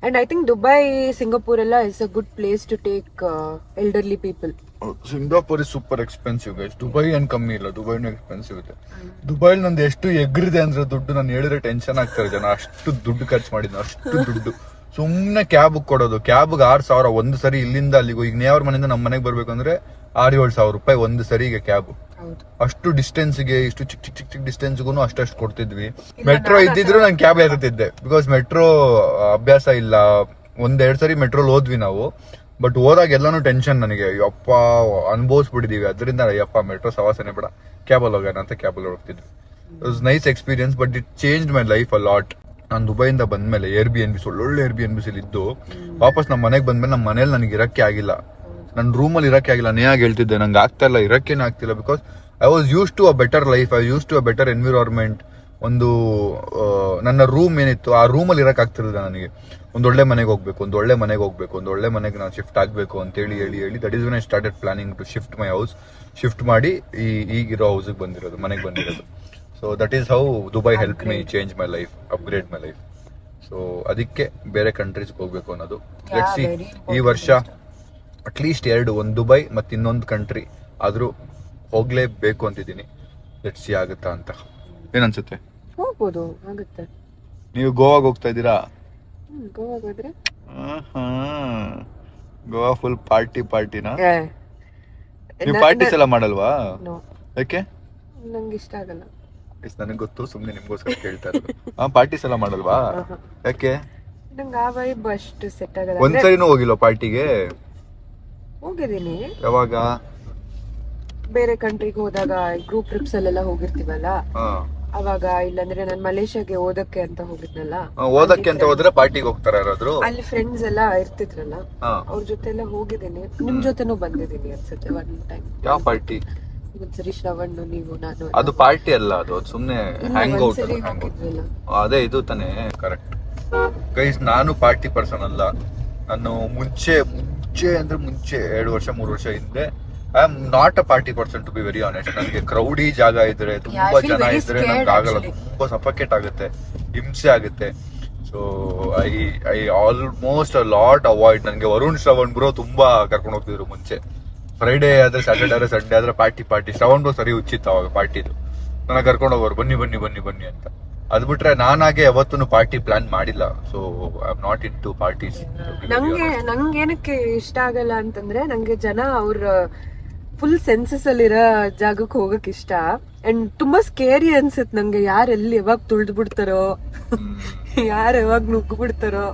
Speaker 2: and I think Dubai, Singapore ಎಲ್ಲ is a good place to take elderly people.
Speaker 1: Singapore is super expensive guys. Dubai ಏನ್ ಕಮ್ಮಿ ಇಲ್ಲ, ದುಬೈನೂ ಎಕ್ಸ್ಪೆನ್ಸಿವ್ ಇದೆ. ದುಬೈಲ್ ನಂದು ಎಷ್ಟು ಎಗ್ರಿದೆ ಅಂದ್ರೆ ದುಡ್ಡು, ನಾನು ಹೇಳಿದ್ರೆ ಟೆನ್ಷನ್ ಆಗ್ತಾರೆ ಜನ, ಅಷ್ಟು ದುಡ್ಡು ಖರ್ಚು ಮಾಡಿದ್ನ, ಅಷ್ಟು ದುಡ್ಡು. ಸುಮ್ನೆ ಕ್ಯಾಬ್ ಕೊಡೋದು, ಕ್ಯಾಬ್ಗೆ 6,000 ಒಂದು ಸರಿ ಇಲ್ಲಿಂದ ಅಲ್ಲಿಗೂ. ಈಗ ನೇವ್ರ ಮನೆಯಿಂದ ನಮ್ಮ ಮನೆಗೆ ಬರ್ಬೇಕು ಅಂದ್ರೆ 6-7 ಸಾವಿರ ರೂಪಾಯಿ ಒಂದು ಸರಿಗೆ ಕ್ಯಾಬ್. ಅಷ್ಟು ಡಿಸ್ಟೆನ್ಸ್ಗೆ, ಇಷ್ಟು ಚಿಕ್ಕ ಚಿಕ್ಕ ಚಿಕ್ಕ ಚಿಕ್ಕ ಡಿಸ್ಟೆನ್ಸ್ಗೂ ಅಷ್ಟು ಕೊಡ್ತಿದ್ವಿ. ಮೆಟ್ರೋ ಇದ್ದಿದ್ರು ನಾನು ಕ್ಯಾಬ್ ಏರುತ್ತಿದ್ದೆ, ಬಿಕಾಸ್ ಮೆಟ್ರೋ ಅಭ್ಯಾಸ ಇಲ್ಲ. 1-2 ಸರಿ ಮೆಟ್ರೋಲ್ ಹೋದ್ವಿ ನಾವು, ಬಟ್ ಹೋದಾಗ ಎಲ್ಲಾನು ಟೆನ್ಷನ್ ನನಗೆ. ಯಪ್ಪ ಅನುಭವಿಸ್ಬಿಟ್ಟಿದೀವಿ, ಅದರಿಂದ ಯಪ್ಪ ಮೆಟ್ರೋ ಸವಾಸನೆ ಬೇಡ, ಕ್ಯಾಬಲ್ಲಿ ಹೋಗೋಣ ಅಂತ ಕ್ಯಾಬಲ್ಲಿ ಹೋಗ್ತಿದ್ವಿ. It was nice experience, but it change my life a lot. ನಾನು ದುಬೈಯಿಂದ ಬಂದ್ಮೇಲೆ Airbnb ಒಳ್ಳೊಳ್ಳೆ Airbnb ಇದ್ದು ವಾಪಸ್ ನಮ್ಮ ಮನೆಗೆ ಬಂದ್ಮೇಲೆ ನಮ್ಮ ಮನೇಲಿ ನನಗೆ ಇರಕ್ಕೆ ಆಗಿಲ್ಲ, ನನ್ನ ರೂಮಲ್ಲಿ ಇರಕ್ಕೆ ಆಗಿಲ್ಲ. ನೇಯಾಗಿ ಹೇಳ್ತಿದ್ದೆ, ನಂಗೆ ಆಗ್ತಾ ಇಲ್ಲ, ಇರಕ್ಕೇನೆ ಆಗ್ತಿಲ್ಲ. Because I was use to a better life, I use to a better environment. ಒಂದು ನನ್ನ ರೂಮ್ ಏನಿತ್ತು ಆ ರೂಮಲ್ಲಿ ಇರಕ್ಕೆ ಆಗ್ತಿರಲಿಲ್ಲ ನನಗೆ. ಒಂದೊಳ್ಳೆ ಮನೆಗೆ ಹೋಗ್ಬೇಕು, ಒಂದೊಳ್ಳೆ ಮನೆಗೆ ನಾನು ಶಿಫ್ಟ್ ಆಗಬೇಕು ಅಂತ ಹೇಳಿ that is when I started planning to shift my house. Shift ಮಾಡಿ ಈಗಿರೋ ಹೌಸಿಗೆ ಬಂದಿರೋದು, ಮನೆಗೆ ಬಂದಿರೋದು. So that is how Dubai help me change my life, upgrade my life. So ಅದಕ್ಕೆ ಬೇರೆ ಕಂಟ್ರೀಸ್ಗೆ ಹೋಗ್ಬೇಕು ಅನ್ನೋದು. ಲೆಟ್ಸ್ ಸಿ, ಈ ವರ್ಷ ಅಟ್ಲೀಸ್ಟ್ 2, ಒಂದು ದುಬೈ ಮತ್ತು ಇನ್ನೊಂದು ಕಂಟ್ರಿ ಆದರೂ ಹೋಗ್ಲೇಬೇಕು ಅಂತಿದ್ದೀನಿ. ಲೆಟ್ಸ್ ಸಿ ಆಗುತ್ತಾ ಅಂತ. ಏನನ್ಸುತ್ತೆ?
Speaker 2: ಹೋಗ್ಬೋದು, ಆಗುತ್ತೆ.
Speaker 1: ನೀವು ಗೋವಾಗೆ ಹೋಗ್ತಾ ಇದ್ದೀರಾ?
Speaker 2: ಗೋವಾಗ ಹೋದ್ರೆ
Speaker 1: ಗೋವಾ ಫುಲ್ ಪಾರ್ಟಿನಾ? ನೀವು ಪಾರ್ಟೀಸ್ ಎಲ್ಲ ಮಾಡಲ್ವಾ? ಯಾಕೆ?
Speaker 2: ನಂಗೆ ಇಷ್ಟ ಆಗಲ್ಲ.
Speaker 1: ನನಗೆ ಗೊತ್ತು, ಸುಮ್ಮನೆ ನಿಮ್ಗೋಸ್ಕರ ಕೇಳ್ತಾ ಇರೋದು. ಪಾರ್ಟೀಸ್ ಎಲ್ಲ ಮಾಡಲ್ವಾ? ಯಾಕೆ?
Speaker 2: ನಂಗೆ ಆ ವೈಬ್ ಅಷ್ಟು ಸೆಟ್ ಆಗಲ್ಲ.
Speaker 1: ಒಂದ್ಸರಿನೂ ಹೋಗಿಲ್ಲ ಪಾರ್ಟಿಗೆ?
Speaker 2: ಹೋಗಿದ್ದೀನಿ.
Speaker 1: ಯಾವಾಗ?
Speaker 2: ಬೇರೆ ಕಂಟ್ರಿಗೆ ಹೋದಾಗ ಗ್ರೂಪ್ ಟ್ರಿಪ್ಸ್ ಅಲ್ಲೆಲ್ಲ ಹೋಗಿರ್ತೀವಲ್ಲ, ಅವಾಗ. ಇಲ್ಲಾಂದ್ರೆ ನಾನು ಮಲೇಷ್ಯಾಗೆ ಓದಕ್ಕೆ ಅಂತ ಹೋಗಿದ್ನಲ್ಲ,
Speaker 1: ಓದಕ್ಕೆ ಅಂತ ಹೋದ್ರೆ ಪಾರ್ಟಿಗೆ ಹೋಗ್ತಾರ ಯಾರಾದ್ರೂ?
Speaker 2: ಅಲ್ಲಿ ಫ್ರೆಂಡ್ಸ್ ಎಲ್ಲ ಇರ್ತಿದ್ರಲ್ಲ, ಅವ್ರ ಜೊತೆ ಎಲ್ಲ ಹೋಗಿದ್ದೀನಿ. ನಿಮ್ ಜೊತೆನೂ ಬಂದಿದ್ದೀನಿ ಅನ್ಸುತ್ತೆ ಒನ್ ಟೈಮ್.
Speaker 1: ಯಾವ ಪಾರ್ಟಿ?
Speaker 2: ಒಂದ್ಸರಿ ಶ್ರವಣ್, ನೀವು, ನಾನು.
Speaker 1: ಅದು ಪಾರ್ಟಿ ಅಲ್ಲ, ಅದು ಸುಮ್ನೆ ಹ್ಯಾಂಗ್ ಔಟ್. ಅದೇ ಇದು ತಾನೇ, ಕರೆಕ್ಟ್. ಗೈಸ್, ನಾನು ಪಾರ್ಟಿ ಪರ್ಸನ್ ಅಲ್ಲ. ನಾನು ಮುಂಚೆ ಅಂದ್ರೆ 2 ವರ್ಷ 3 ವರ್ಷ ಹಿಂದೆ I am not a party person, to be very honest. ನನಗೆ ಕ್ರೌಡಿ ಜಾಗ ಇದ್ರೆ, ತುಂಬಾ ಜನ ಇದ್ರೆ ನಂಗೆ ಆಗಲ್ಲ, ತುಂಬಾ ಸಫಕೇಟ್ ಆಗುತ್ತೆ, ಹಿಂಸೆ ಆಗುತ್ತೆ. So I almost a lot avoid. ನನಗೆ ವರುಣ್, ಶ್ರವಣ್ ಬ್ರೋ ತುಂಬಾ ಕರ್ಕೊಂಡು ಹೋಗ್ತಿದ್ರು ಮುಂಚೆ. ಫ್ರೈಡೇ ಆದ್ರೆ, ಸ್ಯಾಟರ್ಡೇ ಆದ್ರೆ, ಸಂಡೇ ಆದ್ರೆ ಪಾರ್ಟಿ. ಶ್ರವಣ್ ಬ್ರೋ ಸರಿ ಹುಚ್ಚಿತ್ತು ಅವಾಗ ಪಾರ್ಟಿದು. ನನಗೆ ಕರ್ಕೊಂಡು ಹೋಗೋರು, ಬನ್ನಿ ಅಂತ. ಅದ್ ಬಿಟ್ರೆ ನಾನಾಗೆ ಯಾವತ್ತೂ ಪಾರ್ಟಿ ಪ್ಲಾನ್ ಮಾಡಿಲ್ಲ. So I am not into parties.
Speaker 2: ನಂಗೆ ಏನಕ್ಕೆ ಇಷ್ಟ ಆಗಲ್ಲ ಅಂತಂದ್ರೆ, ನಂಗೆ ಜನ ಅವ್ರ ಫುಲ್ ಸೆನ್ಸಸ್ ಅಲ್ಲಿರೋ ಜಾಗಕ್ಕೆ ಹೋಗಕ್ ಇಷ್ಟ. ಅಂಡ್ ತುಂಬಾ ಸ್ಕೇರಿ ಅನ್ಸುತ್ತೆ ನಂಗೆ. ಯಾರೆಲ್ಲಿ ಯಾವಾಗ ತುಳ್ದು ಬಿಡ್ತಾರೋ, ಯಾರು ಯಾವಾಗ ನುಗ್ಗು ಬಿಡ್ತಾರೋ,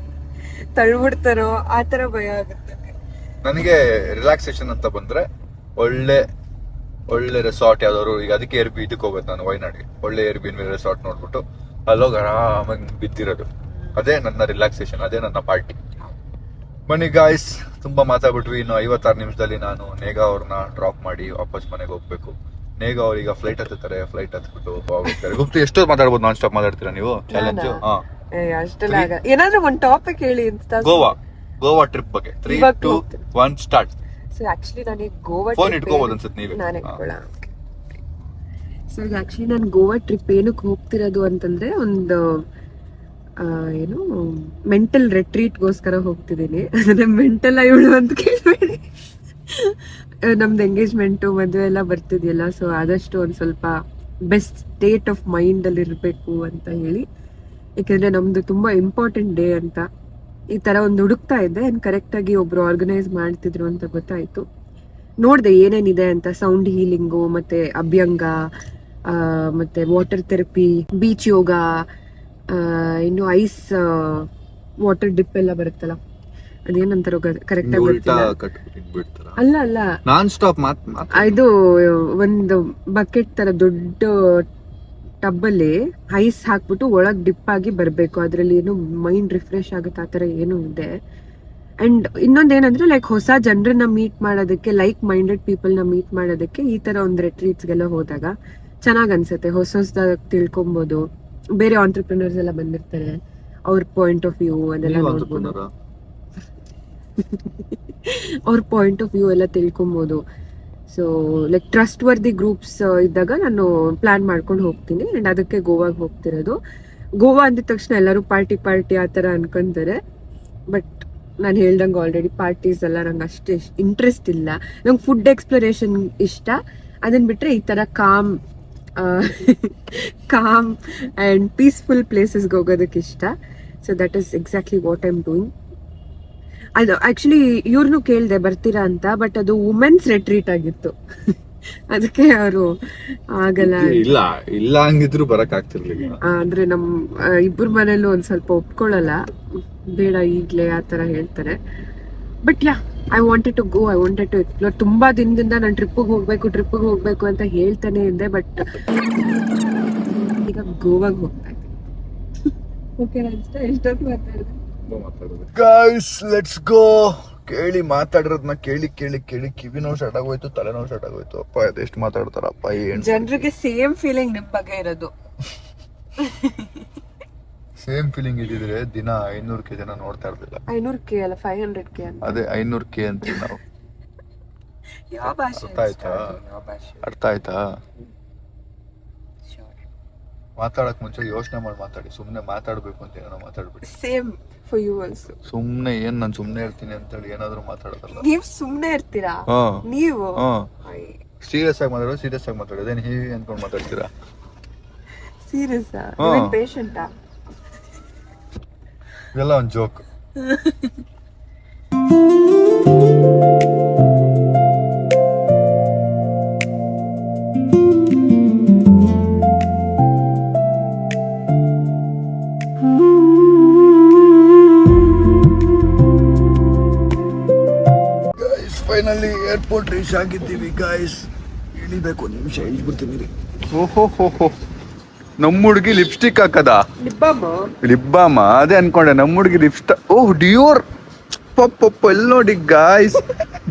Speaker 2: ತಳ್ಬಿಡ್ತಾರೋ, ಆತರ ಭಯ ಆಗುತ್ತೆ
Speaker 1: ನನಗೆ. ರಿಲ್ಯಾಕ್ಸೇಷನ್ ಅಂತ ಬಂದ್ರೆ ಒಳ್ಳೆ ರೆಸಾರ್ಟ್ ಯಾವ್ದಾದ್ರು, ಈಗ ಅದಕ್ಕೆ ಇದಕ್ಕೆ ಹೋಗೋದು ನಾನು, ವಯನಾಡ್ಗೆ. ಒಳ್ಳೆ Airbnb ರೆಸಾರ್ಟ್ ನೋಡ್ಬಿಟ್ಟು ಅಲ್ಲೋಗಿ ಆರಾಮಾಗಿ ಬಿದ್ದಿರೋದು, ಅದೇ ನನ್ನ ರಿಲ್ಯಾಕ್ಸೇಷನ್, ಅದೇ ನನ್ನ ಪಾರ್ಟಿ. ಬನ್ನಿ ಗಾಯ್ಸ್, ತುಂಬಾ ಮಾತಾಡ್ಬಿಟ್ವಿ. ಇನ್ನು 56 ನಿಮಿಷದಲ್ಲಿ ನಾನು ನೇಗಾ ಅವ್ರನ್ನ ಡ್ರಾಪ್ ಮಾಡಿ ವಾಪಸ್ ಮನೆಗೆ ಹೋಗ್ಬೇಕು. ನೇಗಾ ಅವ್ರೀಗ ಫ್ಲೈಟ್ ಹತ್ತಾರೆ, ಫ್ಲೈಟ್ ಹತ್ಬಿಟ್ಟು ಹೋಗ್ತಾರೆ. ಗುಪ್ತು ಎಷ್ಟೊತ್ತು ಮಾತಾಡ್ಬೋದು? ನಾನ್ ಸ್ಟಾಪ್ ಮಾತಾಡ್ತೀರಾ ನೀವು? ಚಾಲೆಂಜ್.
Speaker 2: ಅಷ್ಟೆಲ್ಲ ಏನಾದ್ರೂ ಒಂದ್ ಟಾಪಿಕ್ ಹೇಳಿ.
Speaker 1: ಗೋವಾ ಟ್ರಿಪ್ ಬಗ್ಗೆ 3, 2, 1 ಸ್ಟಾರ್ಟ್.
Speaker 2: ಸೊ ಆಕ್ಚುಲಿ ನನಗೆ ಗೋವಾ
Speaker 1: ಫೋನ್ ಇಟ್ಕೋಬಹುದು ಅನ್ಸುತ್ತೆ ನೀವೇ.
Speaker 2: ಸೊ ಈಗ ಆಕ್ಚುಲಿ ನಾನು ಗೋವಾ ಟ್ರಿಪ್ ಏನಕ್ಕೆ ಹೋಗ್ತಿರೋದು ಅಂತಂದ್ರೆ, ಒಂದು ಏನು ಮೆಂಟಲ್ ರೆಟ್ರೀಟ್ಗೋಸ್ಕರ ಹೋಗ್ತಿದ್ದೀನಿ. ಅಂದ್ರೆ ಮೆಂಟಲ್ ಇವಳು ಅಂತ ಕೇಳ್ಬೇಡಿ, ನಮ್ದು ಎಂಗೇಜ್ಮೆಂಟು ಮದುವೆ ಎಲ್ಲ ಬರ್ತಿದೆಯಲ್ಲ. ಸೊ ಆದಷ್ಟು ಒಂದ್ ಸ್ವಲ್ಪ ಬೆಸ್ಟ್ ಸ್ಟೇಟ್ ಆಫ್ ಮೈಂಡ್ ಅಲ್ಲಿ ಇರ್ಬೇಕು ಅಂತ ಹೇಳಿ, ಯಾಕಂದ್ರೆ ನಮ್ದು ತುಂಬಾ ಇಂಪಾರ್ಟೆಂಟ್ ಡೇ ಅಂತ ಈ ತರ ಒಂದು ಹುಡುಕ್ತಾ ಇದ್ದೆ. ಕರೆಕ್ಟ್ ಆಗಿ ಒಬ್ರು ಆರ್ಗನೈಸ್ ಮಾಡ್ತಿದ್ರು ಅಂತ ಗೊತ್ತಾಯ್ತು. ನೋಡ್ದೆ ಏನೇನಿದೆ ಅಂತ. ಸೌಂಡ್ ಹೀಲಿಂಗು, ಮತ್ತೆ ಅಭ್ಯಂಗ, ಮತ್ತೆ ವಾಟರ್ ಥೆರಪಿ, ಬೀಚ್ ಯೋಗ, ಇನ್ನು ಐಸ್ ವಾಟರ್ ಡಿಪ್ ಎಲ್ಲ ಬರುತ್ತಲ್ಲ, ಅದೇನಂತಾರೋ ಕರೆಕ್ಟ್ ಆಗಿ ಅಲ್ಲ
Speaker 1: ನಾನ್ ಸ್ಟಾಪ್.
Speaker 2: ಇದು ಒಂದು ಬಕೆಟ್ ತರ ದೊಡ್ಡ ಟಬ್ ಅಲ್ಲಿ ಐಸ್ ಹಾಕ್ಬಿಟ್ಟು ಒಳಗ್ ಡಿಪ್ ಆಗಿ ಬರ್ಬೇಕು. ಅದ್ರಲ್ಲಿ ಏನು ಮೈಂಡ್ ರಿಫ್ರೆಶ್ ಆಗುತ್ತೆ, ಆತರ ಏನು ಇದೆ. ಅಂಡ್ ಇನ್ನೊಂದೇನಂದ್ರೆ, ಲೈಕ್ ಹೊಸ ಜನರನ್ನ ಮೀಟ್ ಮಾಡೋದಕ್ಕೆ, ಲೈಕ್ ಮೈಂಡೆಡ್ ಪೀಪಲ್ ನ ಮೀಟ್ ಮಾಡೋದಕ್ಕೆ ಈ ತರ ಒಂದು ರೆಟ್ರೀಟ್ಸ್ಗೆಲ್ಲ ಹೋದಾಗ ಚೆನ್ನಾಗ್ ಅನ್ಸುತ್ತೆ. ಹೊಸದಾಗಿ ತಿಳ್ಕೊಬಹುದು. ಬೇರೆ ಆಂಟ್ರಪ್ರಿನರ್ಸ್ ಎಲ್ಲ ಬಂದಿರ್ತಾರೆ, ಅವ್ರ ಪಾಯಿಂಟ್ ಆಫ್ ವ್ಯೂ ಅದೆಲ್ಲ ನೋಡ್ಬೋದು. ಅವ್ರ ಪಾಯಿಂಟ್ ಆಫ್ ವ್ಯೂ ಎಲ್ಲ ತಿಳ್ಕೊಬಹುದು. So like trustworthy groups ಇದ್ದಾಗ ನಾನು ಪ್ಲಾನ್ ಮಾಡ್ಕೊಂಡು ಹೋಗ್ತೀನಿ. ಅಂಡ್ ಅದಕ್ಕೆ ಗೋವಾಗೆ ಹೋಗ್ತಿರೋದು. ಗೋವಾ ಅಂದಿದ ತಕ್ಷಣ ಎಲ್ಲರೂ ಪಾರ್ಟಿ ಆ ತರ ಅನ್ಕೊಂತಾರೆ. ಬಟ್ ನಾನು ಹೇಳ್ದಂಗೆ ಆಲ್ರೆಡಿ ಪಾರ್ಟೀಸ್ ಎಲ್ಲ ನಂಗೆ ಅಷ್ಟೇ ಇಂಟ್ರೆಸ್ಟ್ ಇಲ್ಲ. ನಂಗೆ ಫುಡ್ ಎಕ್ಸ್ಪ್ಲೋರೇಷನ್ ಇಷ್ಟ, ಅದನ್ನ ಬಿಟ್ರೆ ಈ ತರ ಕಾಮ್ ಅಂಡ್ ಪೀಸ್ಫುಲ್ ಪ್ಲೇಸಸ್ಗೆ ಹೋಗೋದಕ್ಕೆ ಇಷ್ಟ. So that is exactly what I am doing. ಅದು ಆಕ್ಚುಲಿ ಇವ್ರನ್ನು ಕೇಳಿದೆ ಬರ್ತೀರಾ ಅಂತ, ಬಟ್ ಅದು ವುಮೆನ್ಸ್ ರೆಟ್ರೀಟ್ ಆಗಿತ್ತು. ಅದಕ್ಕೆ ಅವರು ಆಗಲ್ಲ
Speaker 3: ಇಲ್ಲ ಹಂಗಿದ್ರು ಬರಕ್ ಆಗ್ತಿರ್ಲಿಲ್ಲ.
Speaker 2: ಅಂದ್ರೆ ನಮ್ ಇಬ್ಬರ ಮನೇಲೂ ಒಂದ್ ಸ್ವಲ್ಪ ಒಪ್ಕೊಳ್ಳಲ್ಲ, ಬೇಡ ಈಗ್ಲೇ ಆ ತರ ಹೇಳ್ತಾರೆ. But yeah, I wanted to go, I wanted to explore. ತುಂಬಾ ದಿನದಿಂದ ನಾನು ಟ್ರಿಪ್ಪಿಗೆ ಹೋಗ್ಬೇಕು ಅಂತ ಹೇಳ್ತಾನೆ ಇದ್ದೆ, ಬಟ್ ಈಗ ಗೋವಾಗ ಹೋಗ್ತಾ ಇದ್ದೀನಿ. ಓಕೆ ಅಷ್ಟೇ, ಎಷ್ಟೊತ್ತು ಮಾತಾಡಿದೆ.
Speaker 3: Guys let's go. ಮಾತಾಡಿರೋದನ್ನ ಕೇಳಿ ಕಿವಿನೋವು ಸ್ಟಾರ್ಟ್ ಆಗೋಯ್ತು, ತಲೆನೋವು ಸ್ಟಾರ್ಟ್ ಆಗೋಯ್ತು. ಅಪ್ಪ ಅದೆಷ್ಟು ಮಾತಾಡ್ತಾರಪ್ಪ.
Speaker 2: ಜನರಿಗೆ ಸೇಮ್ ಫೀಲಿಂಗ್ ನಿಮ್ ಬಗ್ಗೆ ಇರೋದು.
Speaker 3: ಸೇಮ್ ಫೀಲಿಂಗ್ ಇದ್ದಿದ್ರೆ ದಿನ 500K ಜನ ನೋಡ್ತಾ ಇರ್ಲಿಲ್ಲ.
Speaker 2: 500K ಅಲ್ಲ 500K ಅಂತ.
Speaker 3: ಅದೇ 500K ಅಂತೀವಿ ನಾವು.
Speaker 2: ಯಾವ ಭಾಷೆ?
Speaker 3: ಅರ್ಥ ಆಯ್ತಾ? ಮಾತಾಡಕ್ ಮುಂಚೆ ಯೋಚನೆ ಮಾಡಿ ಮಾತಾಡಿ. ಸುಮ್ನೆ ಮಾತಾಡ್ಬೇಕು ಅಂತ ಏನೋ ಮಾತಾಡ್ಬಿಡಿ.
Speaker 2: Same for you also.
Speaker 3: ಸುಮ್ನೆ ನಾನು ಸುಮ್ನೆ ಇರ್ತೀನಿ ಅಂತ ಹೇಳಿ ಏನಾದ್ರು ಮಾತಾಡೋದಲ್ಲ.
Speaker 2: ನೀವ್ ಸುಮ್ನೆ ಇರ್ತೀರಾ? ನೀವು
Speaker 3: ಸೀರಿಯಸ್ ಆಗಿ ಮಾತಾಡೋದು ಅದೇನು ಹೀಗೆ ಅನ್ಕೊಂಡ್ ಮಾತಾಡ್ತೀರಾ?
Speaker 2: ಸೀರಿಯಸ್ ಪೇಷಂಟಾ?
Speaker 3: ಇದೆಲ್ಲ ಒಂದು ಜೋಕ್. ಫೈನಲಿ ಏರ್ಪೋರ್ಟ್ ರೀಚ್ ಆಗಿದ್ದೀವಿ ಗೈಸ್. ಇಳಿಬೇಕು, ಒಂದು ನಿಮಿಷ ಇಳಿಬಿಡ್ತೀನಿ. ಓಹೋ, ನಮ್ಮ ಹುಡುಗಿ ಲಿಪ್ಸ್ಟಿಕ್ ಹಾಕದ? ಲಿಬ್ಬಾಮ ಅದೇ ಅನ್ಕೊಂಡೆ. ನಮ್ಮ ಹುಡುಗಿ ಓಹ್ ಡಿಯೋರ್ ಪಪ್ಪ ಎಲ್ಲಿ ನೋಡಿ ಗಾಯ್ಸ್,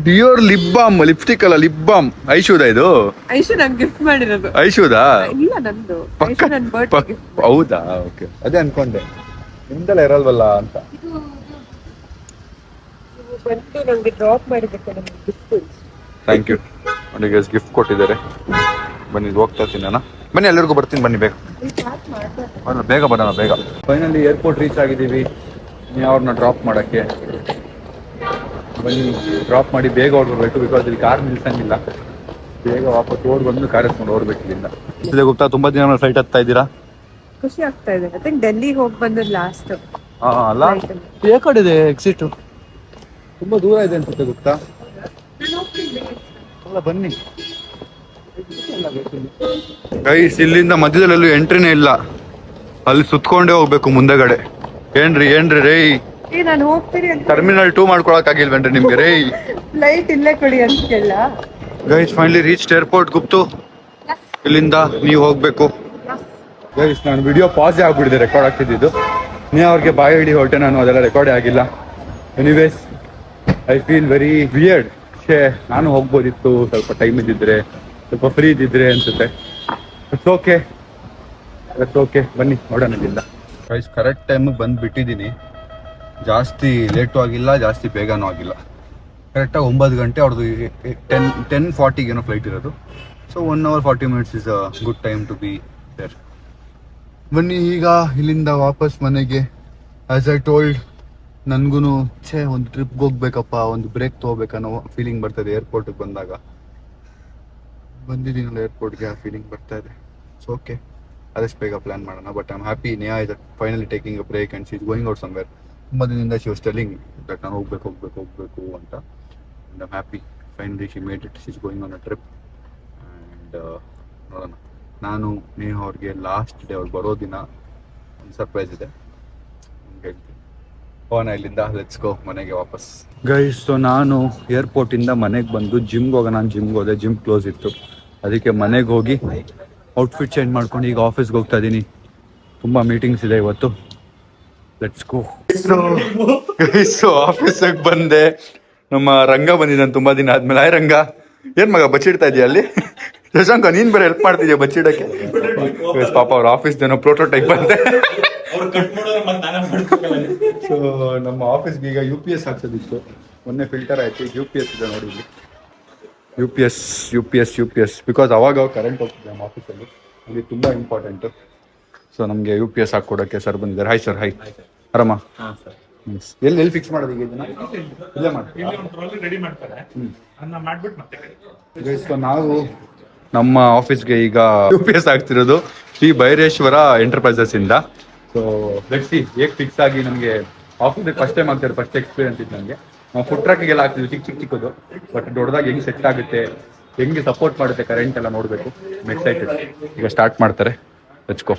Speaker 3: ಡಿಯೋರ್ ಲಿಬ್ಬಾಮ್, ಲಿಪ್ಸ್ಟಿಕ್ ಅಲ್ಲ ಲಿಬ್ಬಾಮ್. ಐಶುದಾ ಇದು?
Speaker 2: ಐಶು ನಂಗೆ ಗಿಫ್ಟ್ ಮಾಡಿರೋದು.
Speaker 3: ಐಶುದಾ?
Speaker 2: ಇಲ್ಲ ನಂದು.
Speaker 3: ಹೌದಾ? ಓಕೆ, ಅದೇ ಅನ್ಕೊಂಡೆ ನಿಮ್ದೆಲ್ಲ ಇರಲ್ವಲ್ಲ ಅಂತ.
Speaker 2: ನಂಗೆ ಡ್ರಾಪ್ ಮಾಡಿದ್ದಕ್ಕೆ ನಮ್ಗೆ ಗಿಫ್ಟ್.
Speaker 3: Thank you. ನೋಡಿ ಗೈಸ್ ಗಿಫ್ಟ್ ಕೊಟ್ಟಿದ್ದಾರೆ. ಬನ್ನಿ ಹೋಗ್ತಾ ಇರ್ತೀನಿ ನಾನು. ಬನ್ನಿ ಎಲ್ಲರಿಗೂ ಬರ್ತೀನಿ, ಬನ್ನಿ ಬೇಗ ಬರೋಣ ಬೇಗ. ಫೈನಲಿ ಏರ್ಪೋರ್ಟ್ ರೀಚ್ ಆಗಿದ್ದೀವಿ. ಅವ್ರನ್ನ ಡ್ರಾಪ್ ಮಾಡೋಕ್ಕೆ ಬನ್ನಿ. ಡ್ರಾಪ್ ಮಾಡಿ ಬೇಗ ಹೊರಡ್ಬೇಕು, ಬಿಕಾಸ್ ಇಲ್ಲಿ ಕಾರ್ ನಿಲ್ಸಂಗಿಲ್ಲ. ಬೇಗ ವಾಪಸ್ ಬಂದು ಕಾರ್ ಎತ್ಕೊಂಡು ಹೋಗ್ಬೇಕು ಇಲ್ಲಿಂದ. ಗುಪ್ತಾ, ತುಂಬಾ ದಿನ ಫ್ಲೈಟ್ ಹತ್ತಾ ಇದ್ದೀರಾ?
Speaker 2: ಖುಷಿ ಆಗ್ತಾ ಇದೆ. ಐ ಥಿಂಕ್ ಡೆಲ್ಲಿಗೆ ಹೋಗಿ ಬಂದದ್ದು ಲಾಸ್ಟ್.
Speaker 3: ಅಲ್ಲ, ಯಾವ ಕಡೆ ಇದೆ ಎಕ್ಸಿಟ್? ತುಂಬಾ ದೂರ ಇದೆ ಅನ್ಸುತ್ತೆ ಗುಪ್ತಾ. ಅಲ್ಲ ಬನ್ನಿ ಗೈಸ್, ಇಲ್ಲಿಂದ ಮಧ್ಯದಲ್ಲೂ ಎಂಟ್ರಿನೇ ಇಲ್ಲ. ಅಲ್ಲಿ ಸುತ್ಕೊಂಡೇ ಹೋಗ್ಬೇಕು ಮುಂದೆಗಡೆ. ಏನ್ರಿ ರೇ,
Speaker 2: ನಾನು ಹೋಗ್ತೀನಿ ಅಂತ
Speaker 3: ಟರ್ಮಿನಲ್ 2 ಮಾಡ್ಕೊಳಕ್ ಆಗಿಲ್ವೇನ್ರಿ ನಿಮ್ಗೆ ರೇ?
Speaker 2: ಫ್ಲೈಟ್ ಇಲ್ಲೇ ಕೊಡಿ ಅಂತೆಲ್ಲ.
Speaker 3: Guys finally reach airport Guptu. ಇಲ್ಲಿಂದ ನೀವು ಹೋಗ್ಬೇಕು. ಗೈಸ್ ನಾನು ವಿಡಿಯೋ ಪಾಸ್ ಆಗ್ಬಿಟ್ಟಿದೆ, ರೆಕಾರ್ಡ್ ಆಗ್ತಿದ್ದು. ನೀ ಅವ್ರಿಗೆ ಬಾಯಿ ಹಿಡಿ ಹೊರಟೆ ನಾನು, ಅದೆಲ್ಲ ರೆಕಾರ್ಡೇ ಆಗಿಲ್ಲ. Anyways I feel very weird. ನಾನು ಹೋಗ್ಬೋದಿತ್ತು ಸ್ವಲ್ಪ ಟೈಮ್ ಇದ್ದಿದ್ರೆ, ಸ್ವಲ್ಪ ಫ್ರೀ ಇದ್ದಿದ್ರೆ ಅನ್ಸುತ್ತೆ. ಇಟ್ಸ್ ಓಕೆ, ಬನ್ನಿ ನೋಡೋಣ ಇಲ್ಲಿಂದ. ಗೈಸ್ ಕರೆಕ್ಟ್ ಟೈಮಿಗೆ ಬಂದು ಬಿಟ್ಟಿದ್ದೀನಿ. ಜಾಸ್ತಿ ಲೇಟು ಆಗಿಲ್ಲ, ಜಾಸ್ತಿ ಬೇಗನೂ ಆಗಿಲ್ಲ. ಕರೆಕ್ಟಾಗಿ 9 ಗಂಟೆ ಅವ್ರದ್ದು 10:40 ಏನೋ ಫ್ಲೈಟ್ ಇರೋದು. So 1 hour 40 minutes is a good time to be there. ಬನ್ನಿ ಈಗ ಇಲ್ಲಿಂದ ವಾಪಸ್ ಮನೆಗೆ. ಆಸ್ ಐ ಟೋಲ್ಡ್, ನನ್ಗೂ ಒಂದು ಟ್ರಿಪ್ಗೆ ಹೋಗ್ಬೇಕಪ್ಪ, ಒಂದು ಬ್ರೇಕ್ ತೊಗೋಬೇಕನ್ನೋ ಫೀಲಿಂಗ್ ಬರ್ತದೆ ಏರ್ಪೋರ್ಟಿಗೆ ಬಂದಾಗ. ಬಂದಿದ್ದೀನಲ್ಲ ಏರ್ಪೋರ್ಟ್ಗೆ, ಆ ಫೀಲಿಂಗ್ ಬರ್ತಾ ಇದೆ. ಸೊ ಓಕೆ, ಆದಷ್ಟು ಬೇಗ ಪ್ಲಾನ್ ಮಾಡೋಣ. But I am happy Neha is finally taking a break and she is going out somewhere. ತುಂಬ ದಿನದಿಂದ ಶಿ ವಾಸ್ ಟೆಲ್ಲಿಂಗ್ ದಟ್ ನಾನು ಹೋಗ್ಬೇಕು ಅಂತ. And I am happy finally she made it. She is going on a trip. And ನೋಡೋಣ. ನಾನು ನೇಹಾ ಅವ್ರಿಗೆ last day ಅವ್ರು ಬರೋ ದಿನ ಒಂದು ಸರ್ಪ್ರೈಸ್ ಇದೆ, ಹೇಳ್ತೀನಿ. ಹೋಗೋಣ ಇಲ್ಲಿಂದ, ಲೆಟ್ಸ್ ಗೋ ಮನೆಗೆ ವಾಪಸ್. ಗೈಸ್, ಸೊ ನಾನು ಏರ್ಪೋರ್ಟಿಂದ ಮನೆಗೆ ಬಂದು ಜಿಮ್ಗೆ ಹೋಗೋಣ. ನಾನು ಜಿಮ್ಗೆ ಹೋದೆ, ಜಿಮ್ ಕ್ಲೋಸ್ ಇತ್ತು. ಅದಕ್ಕೆ ಮನೆಗೆ ಹೋಗಿ ಔಟ್ಫಿಟ್ ಚೇಂಜ್ ಮಾಡ್ಕೊಂಡು ಈಗ ಆಫೀಸ್ಗೆ ಹೋಗ್ತಾ ಇದ್ದೀನಿ. ತುಂಬ ಮೀಟಿಂಗ್ಸ್ ಇದೆ ಇವತ್ತು. Let's go. ಸೊ ಆಫೀಸಿಗೆ ಬಂದೆ. ನಮ್ಮ ರಂಗ ಬಂದಿದ್ದಾನೆ ತುಂಬ ದಿನ ಆದ್ಮೇಲೆ. ಹಾಯ್ ರಂಗ, ಏನ್ ಮಗ ಬಚ್ಚಿಡ್ತಾ ಇದೆಯಾ ಅಲ್ಲಿ? ಶಶಾಂಕ, ನೀನ್ ಬೇರೆ ಹೆಲ್ಪ್ ಮಾಡ್ತಿದ್ಯಾ ಬಚ್ಚಿಡಕ್ಕೆ? ಪಾಪ ಅವ್ರ ಆಫೀಸ್ ಏನೋ ಪ್ರೋಟೋಟೈಪ್ ಬಂದೆ. ಸೊ ನಮ್ಮ ಆಫೀಸ್ಗೆ ಈಗ UPS ಹಾಕ್ಸೋದಿತ್ತು. ಮೊನ್ನೆ ಫಿಲ್ಟರ್ ಆಯ್ತು, ಈಗ UPS ಇದೆ ನೋಡಿ ಇಲ್ಲಿ. UPS ಬಿಕಾಸ್ ಅವಾಗ ಕರೆಂಟ್ ಹೋಗ್ತಿದೆ ನಮ್ಮ ಆಫೀಸಲ್ಲಿ. ಅಲ್ಲಿ ತುಂಬ ಇಂಪಾರ್ಟೆಂಟು. ಸೊ ನಮಗೆ UPS ಹಾಕ್ಕೊಡೋಕ್ಕೆ ಸರ್ ಬಂದಿದ್ದಾರೆ. Hi sir. ಹಾಯ್ ಆರಾಮ? ಎಲ್ಲಿ ಫಿಕ್ಸ್ ಮಾಡೋದು ಈಗ ಇದನ್ನ ಇಲ್ಲೇ ಮಾಡಿ
Speaker 4: ಇಲ್ಲಿ ಒಂದು ಟ್ರಾಲಿ ರೆಡಿ ಮಾಡ್ತಾರೆ, ಅದನ್ನ ಮಾಡ್ಬಿಟ್ಟು ಮತ್ತೆ
Speaker 3: ಗೈಸ್ ನಾವು ನಮ್ಮ ಆಫೀಸ್ಗೆ ಈಗ UPS ಆಗ್ತಿರೋದು ಶ್ರೀ ಭೈರೇಶ್ವರ ಎಂಟರ್ಪ್ರೈಸಸ್ ಇಂದ. ಸೊ ಲೆಟ್ಸ್ ಸಿ ಹೇಗೆ ಫಿಕ್ಸ್ ಆಗಿ ನಮಗೆ ಆಫೀಸ್ಗೆ ಫಸ್ಟ್ ಟೈಮ್ ಆಗ್ತಿರೋದು, ಫಸ್ಟ್ ಎಕ್ಸ್ಪೀರಿಯನ್ಸ್ ಇತ್ತು ನನಗೆ. ನಾವು ಫುಡ್ ಟ್ರಕ್ಗೆಲ್ಲ ಆಗ್ತಿದ್ವಿ ಚಿಕ್ಕದು, ಬಟ್ ದೊಡ್ಡದಾಗಿ ಹೆಂಗೆ ಸೆಟ್ ಆಗುತ್ತೆ, ಹೆಂಗೆ ಸಪೋರ್ಟ್ ಮಾಡುತ್ತೆ ಕರೆಂಟ್ ಎಲ್ಲ ನೋಡಬೇಕು. ಎಕ್ಸೈಟೆಡ್. ಈಗ ಸ್ಟಾರ್ಟ್ ಮಾಡ್ತಾರೆ, ಹಚ್ಕೋ.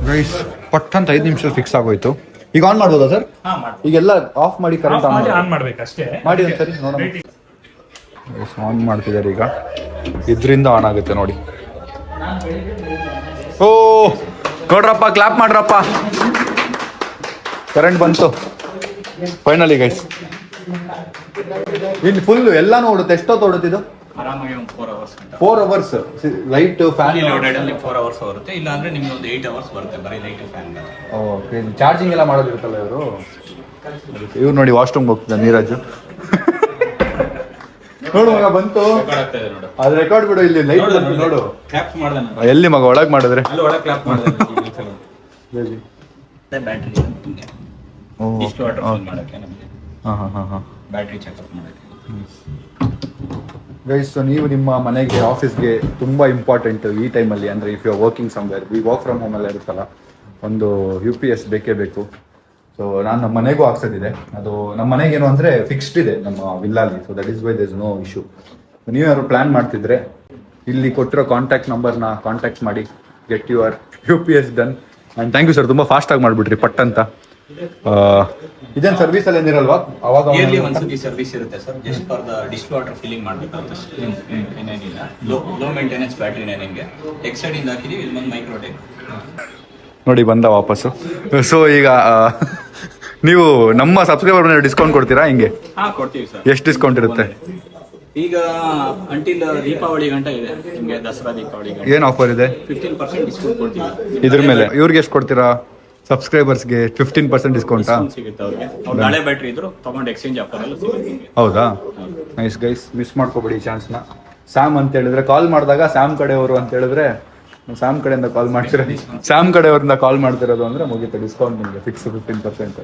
Speaker 3: ಗೈಸ್ ಪಟ್ ಅಂತ 5 ನಿಮಿಷ ಫಿಕ್ಸ್ ಆಗೋಯ್ತು. ಈಗ ಆನ್ ಮಾಡ್ಬೋದಾ ಸರ್? ಈಗೆಲ್ಲ ಆಫ್ ಮಾಡಿ ಕರೆಂಟ್
Speaker 4: ಆನ್ ಮಾಡ್ಬೇಕಷ್ಟೇ.
Speaker 3: ಮಾಡಿ ಒಂದ್ಸರಿ ನೋಡೋಣ. ಆನ್ ಮಾಡ್ತಿದ್ದಾರೆ ಈಗ, ಇದರಿಂದ ಆನ್ ಆಗುತ್ತೆ ನೋಡಿ. ಓ ಕೊಡ್ರಪ್ಪ, ಕ್ಲಾಪ್ ಮಾಡ್ರಪ್ಪ, ಕರೆಂಟ್ ಬಂತು ಫೈನಲಿ ಗೈಸ್. ಇಲ್ಲಿ ಫುಲ್ ಎಲ್ಲಾನು ಓಡುತ್ತೆ. ಎಷ್ಟೊತ್ತು ಓಡುತ್ತೆ ಇದು?
Speaker 5: ಆರಾಮಾಗಿ ಒಂದು 4 hours.
Speaker 3: 4 hours light fan
Speaker 5: loaded ಅಲ್ಲಿ 4 ಅವರ್ಸ್ ಬರುತ್ತೆ, ಇಲ್ಲ ಅಂದ್ರೆ ನಿಮ್ಗೆ ಒಂದು 8 ಅವರ್ಸ್ ಬರುತ್ತೆ ಬರೀ ಲೈಟ್ ಫ್ಯಾನ್.
Speaker 3: ಓಕೆ, ಚಾರ್ಜಿಂಗ್ ಎಲ್ಲ ಮಾಡೋದಿರುತ್ತಲ್ಲ ಇವರು. ಇವ್ರು ನೋಡಿ ವಾಶ್ರೂಮ್ ಹೋಗ್ತಿದ್ದ ನೀರಾಜು. ನೋಡು ಮಗ ಬಂತು, ಅದು ರೆಕಾರ್ಡ್ ಬಿಡು. ಇಲ್ಲಿ ಲೈಟ್ ನೋಡು,
Speaker 5: ಕ್ಲಾಪ್ ಮಾಡ್ದೆ ನಾನು.
Speaker 3: ಎಲ್ಲಿ ಮಗ ಒಳಗೆ ಮಾಡಿದ್ರೆ
Speaker 5: ಅಲ್ಲಿ ಒಳಗೆ ಕ್ಲಾಪ್ ಮಾಡ್ದೆ. ಬ್ಯಾಟರಿ ಇಷ್ಟು ವಾಟರ್ ಫಿಲ್ ಮಾಡಕ್ಕೆ ನಮಗೆ, ಬ್ಯಾಟರಿ ಚೆಕಪ್ ಮಾಡಕ್ಕೆ.
Speaker 3: ಗೈಸ್, ನೀವು ನಿಮ್ಮ ಮನೆಗೆ ಆಫೀಸ್ಗೆ ತುಂಬ ಇಂಪಾರ್ಟೆಂಟ್ ಈ ಟೈಮಲ್ಲಿ. ಅಂದರೆ if you are working somewhere, work from home ಎಲ್ಲ ಇರುತ್ತಲ್ಲ, ಒಂದು UPS ಬೇಕೇ ಬೇಕು. ಸೊ ನಾನು ನಮ್ಮ ಮನೆಗೂ ಹಾಕ್ಸೋದಿದೆ. ಅದು ನಮ್ಮ ಮನೆಗೇನು ಅಂದರೆ ಫಿಕ್ಸ್ಡ್ ಇದೆ ನಮ್ಮ ವಿಲ್ಲಾಲಿ. So that is why there is no issue. ನೀವು ಯಾರು ಪ್ಲ್ಯಾನ್ ಮಾಡ್ತಿದ್ರೆ ಇಲ್ಲಿ ಕೊಟ್ಟಿರೋ ಕಾಂಟ್ಯಾಕ್ಟ್ ನಂಬರ್ನ ಕಾಂಟ್ಯಾಕ್ಟ್ ಮಾಡಿ, get your UPS done. And thank you sir, ತುಂಬ ಫಾಸ್ಟಾಗಿ ಮಾಡಿಬಿಟ್ರಿ ಪಟ್ ಅಂತ. ಇದೇನು ಸರ್ವಿಸಲ್ಲಿ ಏನಿರಲ್ವಾ? ಅವಾಗ
Speaker 5: ಇಯರ್ಲಿ ಒಂದ್ಸತಿ ಸರ್ವಿಸ್ ಇರುತ್ತೆ sir, just for the distilled water filling ಮಾಡಬೇಕಾಗುತ್ತೆ. ಏನೇನಿಲ್ಲ, ಲೋ ಮೇಂಟೆನೆನ್ಸ್ ಬ್ಯಾಟ್ರಿನೇ ನಿಮಗೆ. ಎಕ್ಸೈಡ್ ಇಂದ ಹಾಕಿದೀವಿ, ಇಲ್ಲಿ ಬಂದು ಮೈಕ್ರೋಟೆಕ್
Speaker 3: ನೋಡಿ ಬಂದ ವಾಪಸ್ಸು. ಸೊ ಈಗ ನೀವು ನಮ್ಮ ಸಬ್ಸ್ಕ್ರೈಬರ್ ಮೇಲೆ ಡಿಸ್ಕೌಂಟ್ ಕೊಡ್ತೀರಾ? ಹಿಂಗೆ
Speaker 5: ಕೊಡ್ತೀವಿ ಸರ್.
Speaker 3: ಎಷ್ಟು ಡಿಸ್ಕೌಂಟ್ ಇರುತ್ತೆ?
Speaker 5: ಈಗ ಅಂಟಿಲ್ ದೀಪಾವಳಿ ಗಂಟ ಇದೆ ನಿಮಗೆ, ದಸರಾ ದೀಪಾವಳಿ ಗಂಟ.
Speaker 3: ಏನು ಆಫರ್ ಇದೆ?
Speaker 5: 15% ಡಿಸ್ಕೌಂಟ್ ಕೊಡ್ತೀವಿ
Speaker 3: ಇದ್ರ ಮೇಲೆ. ಇವ್ರಿಗೆ ಎಷ್ಟು ಕೊಡ್ತೀರಾ? ಸಬ್ಸ್ಕ್ರೈಬರ್ಸ್ಗೆ 15% ಡಿಸ್ಕೌಂಟಾ?
Speaker 5: ಸಿಗುತ್ತೆ ಅವ್ರಿಗೆ. ಅವ್ರ ಹಳೆ ಬ್ಯಾಟ್ರಿ ಇದ್ರು ತಗೊಂಡು ಎಕ್ಸ್ಚೇಂಜ್ ಆಫರ್ ಎಲ್ಲ ಸಿಗುತ್ತೆ ನಿಮಗೆ.
Speaker 3: ಹೌದಾ? ನೈಸ್ ಗೈಸ್, ಮಿಸ್ ಮಾಡ್ಕೋಬೇಡಿ ಈ ಚಾನ್ಸ್ನ. ಸ್ಯಾಮ್ ಅಂತ ಹೇಳಿದ್ರೆ ಕಾಲ್ ಮಾಡಿದಾಗ ಸ್ಯಾಮ್ ಕಡೆಯವರು ಅಂತ ಹೇಳಿದ್ರೆ ಸ್ಯಾಮ್ ಕಡೆಯಿಂದ ಕಾಲ್ ಮಾಡ್ತಿರೋದು, ಸ್ಯಾಮ್ ಕಡೆಯವರಿಂದ ಕಾಲ್ ಮಾಡ್ತಿರೋದು ಅಂದರೆ ಮುಗಿಯುತ್ತೆ. ಡಿಸ್ಕೌಂಟ್ ನಿಮಗೆ fix 15%.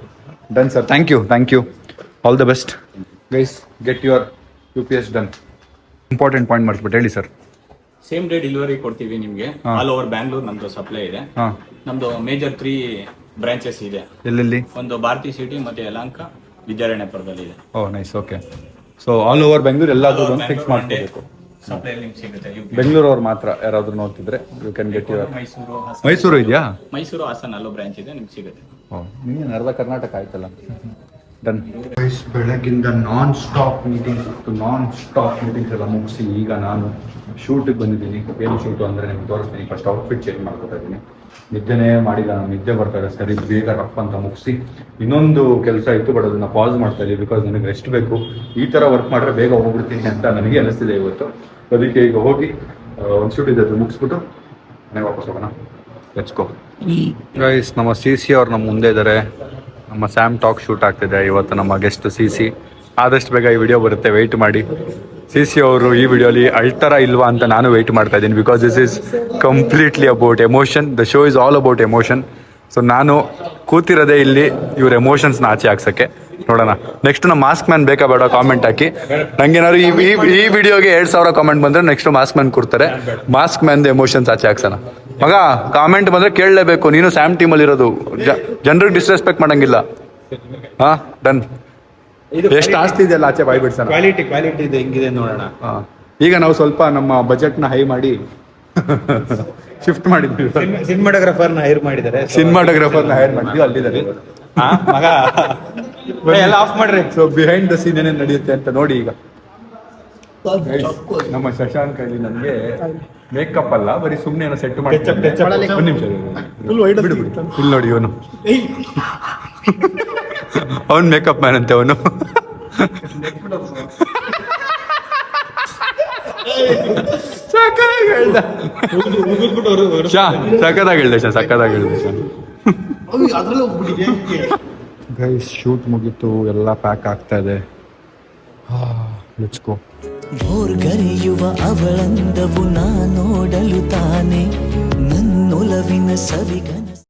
Speaker 3: Done sir, thank you, all the best guys. Get your UPS done. Important point ಮಾಡಿಸ್ಬಿಟ್ಟು ಹೇಳಿ ಸರ್.
Speaker 5: ಸೇಮ್ ಡೇ ಡೆಲಿವರಿ ಕೊಡ್ತೀವಿ ನಿಮಗೆ. ಆಲ್ ಓವರ್ ಬ್ಯಾಂಗ್ಳೂರ್ ನಮ್ದು ಸಪ್ಲೈ ಇದೆ. ನಮ್ದು ಮೇಜರ್ 3 ಬ್ರಾಂಚಸ್ ಇದೆ.
Speaker 3: ಎಲ್ಲೆಲ್ಲಿ?
Speaker 5: ಒಂದು ಭಾರತಿ ಸಿಟಿ ಮತ್ತೆ ಯಲಹಂಕ, ವಿದ್ಯಾರಣ್ಯಪುರದಲ್ಲಿ ಇದೆ.
Speaker 3: Oh nice, okay. So all over Bengaluru ಎಲ್ಲಾದ್ರೂ ಒಂದು ಫಿಕ್ಸ್ ಮಾಡ್ಕೋಬೇಕು.
Speaker 5: ಸಪ್ಲೈ ನಿಮ್ಗೆ ಸಿಗುತ್ತೆ.
Speaker 3: ಬೆಂಗಳೂರವ್ರು ಮಾತ್ರ ಯಾರಾದ್ರೂ ನೋಡ್ತಿದ್ರೆ you can get your. Mysuru ಇದೆಯಾ?
Speaker 5: ಮೈಸೂರು, ಹಾಸನ ಅಲ್ಲೂ ಬ್ರಾಂಚ್ ಇದೆ, ನಿಮ್ಗೆ ಸಿಗುತ್ತೆ.
Speaker 3: ನೀನು ಅರ್ಧ ಕರ್ನಾಟಕ ಆಯ್ತಲ್ಲ. ಡನ್. ಬೆಳಗಿಂದ ನಾನ್ ಸ್ಟಾಪ್ ಮೀಟಿಂಗ್ಸ್ ಎಲ್ಲ ಮುಗಿಸಿ ಈಗ ನಾನು ಶೂಟಿಗೆ ಬಂದಿದ್ದೀನಿ. ಏನು ಶೂಟು ಅಂದರೆ ನಿಮ್ಗೆ ತೋರಿಸ್ತೀನಿ. ಫಸ್ಟ್ ಔಟ್ಫಿಟ್ ಚೇಂಜ್ ಮಾಡ್ಕೊತಾ ಇದ್ದೀನಿ. ನಿದ್ದೆನೇ ಮಾಡಿಲ್ಲ, ನಾನು ನಿದ್ದೆ ಬರ್ತಾ ಇದೆ. ಸರಿ ಬೇಗ ರಫ್ ಅಂತ ಮುಗಿಸಿ ಇನ್ನೊಂದು ಕೆಲಸ ಇತ್ತು, ಬಟ್ ಅದನ್ನು ಪಾಸ್ ಮಾಡ್ತಾ ಇದ್ದೀವಿ ಬಿಕಾಸ್ ನನಗೆ ರೆಸ್ಟ್ ಬೇಕು. ಈ ಥರ ವರ್ಕ್ ಮಾಡಿದ್ರೆ ಬೇಗ ಹೋಗ್ಬಿಡ್ತೀನಿ ಅಂತ ನನಗೆ ಅನಿಸ್ತಿದೆ ಇವತ್ತು. ಅದಕ್ಕೆ ಈಗ ಹೋಗಿ ಒಂದು ಶೂಟ್ ಇದೆ, ಅದು ಮುಗಿಸ್ಬಿಟ್ಟು ಮನೆಗೆ ವಾಪಸ್ ಹೋಗೋಣ. Let's go guys. ನಮ್ಮ CC ಅವ್ರು ನಮ್ಮ ಮುಂದೆ ಇದ್ದಾರೆ. ನಮ್ಮ ಸ್ಯಾಮ್ ಟಾಕ್ ಶೂಟ್ ಆಗ್ತಿದೆ ಇವತ್ತು. ನಮ್ಮ ಗೆಸ್ಟ್ CC. ಆದಷ್ಟು ಬೇಗ ಈ ವಿಡಿಯೋ ಬರುತ್ತೆ, ವೆಯ್ಟ್ ಮಾಡಿ. CC ಅವರು ಈ ವಿಡಿಯೋಲಿ ಅಳ್ತಾರ ಇಲ್ವಾ ಅಂತ ನಾನು ವೆಯ್ಟ್ ಮಾಡ್ತಾ ಇದ್ದೀನಿ. Because this is completely about emotion. The show is all about emotion. So ನಾನು ಕೂತಿರೋದೇ ಇಲ್ಲಿ ಇವ್ರ ಎಮೋಷನ್ಸ್ನ ಆಚೆ ಹಾಕ್ಸೋಕ್ಕೆ. ನೋಡೋಣ ನೆಕ್ಸ್ಟ್ ನಮ್ಮ ಮಾಸ್ಕ್ ಮ್ಯಾನ್ ಬೇಕಾ ಬೇಡ ಕಾಮೆಂಟ್ ಹಾಕಿ. ನಂಗೇನಾದ್ರು ಈ ವಿಡಿಯೋಗೆ 2000 ಕಾಮೆಂಟ್ ಬಂದರೆ ನೆಕ್ಸ್ಟ್ ಮಾಸ್ಕ್ ಮ್ಯಾನ್ ಕೊಡ್ತಾರೆ. ಮಾಸ್ಕ್ ಮ್ಯಾನ್ದು ಎಮೋಷನ್ಸ್ ಆಚೆ ಹಾಕ್ಸೋಣ. ಮಗ ಕಾಮೆಂಟ್ ಬಂದರೆ ಕೇಳಲೇಬೇಕು. ನೀನು ಸ್ಯಾಮ್ ಟೀಮಲ್ಲಿ ಇರೋದು, ಜನರಿಗೆ ಡಿಸ್ರೆಸ್ಪೆಕ್ಟ್ ಮಾಡಂಗಿಲ್ಲ. ಹಾಂ ಡನ್. ಎಷ್ಟು ಆಸ್ತಿ ಇದೆಯಲ್ಲ ಆಚೆ ಬಾಯ್ ಬಿಡ್ಸೋಣ.
Speaker 4: ಕ್ವಾಲಿಟಿ ಇದೆ, ಹೆಂಗಿದೆ ನೋಡೋಣ.
Speaker 3: ಈಗ ನಾವು ಸ್ವಲ್ಪ ನಮ್ಮ ಬಜೆಟ್ನ ಹೈ ಮಾಡಿ ಶಿಫ್ಟ್ ಮಾಡಿದ್ವಿ.
Speaker 4: ಸಿನಿಮಾಟೋಗ್ರಾಫರ್ನ ಹೈರ್ ಮಾಡಿದ್ದಾರೆ.
Speaker 3: ಹೈರ್ ಮಾಡಿದ್ವಿ, ಅಲ್ಲಿದ್ದಾರೆ
Speaker 4: ಮಗ. ಎಲ್ಲ ಆಫ್ ಮಾಡ್ರಿ.
Speaker 3: ಸೊ ಬಿಹೈಂಡ್ ದ ಸೀನ್ ಏನೇನು ನಡೆಯುತ್ತೆ ಅಂತ ನೋಡಿ. ಈಗ ನಮ್ಮ ಶಶಾಂಕ್ ಅಲ್ಲಿ ನನಗೆ ಮೇಕಪ್ ಅಲ್ಲ, ಬರೀ ಸುಮ್ಮನೆ ಏನೋ ಸೆಟ್ ಮಾಡಿ. ಒಂದು ನಿಮಿಷ ಇಲ್ಲಿ ನೋಡಿ, ಇವನು ಅವನು ಮೇಕಪ್ ಮ್ಯಾನ್ ಅಂತೆ. ಅವನು ಸಕ್ಕದಾಗಿ ಹೇಳ್ದ. ಗೈಸ್ ಶೂಟ್ ಮುಗೀತು, ಎಲ್ಲ ಪ್ಯಾಕ್ ಆಗ್ತಾ ಇದೆ. Let's go.
Speaker 6: ಭೋರ್ಗರೆಯುವ ಅವಳಂದವು ನಾ ನೋಡಲು ತಾನೆ ನನ್ನೊಲವಿನ ಸವಿಗ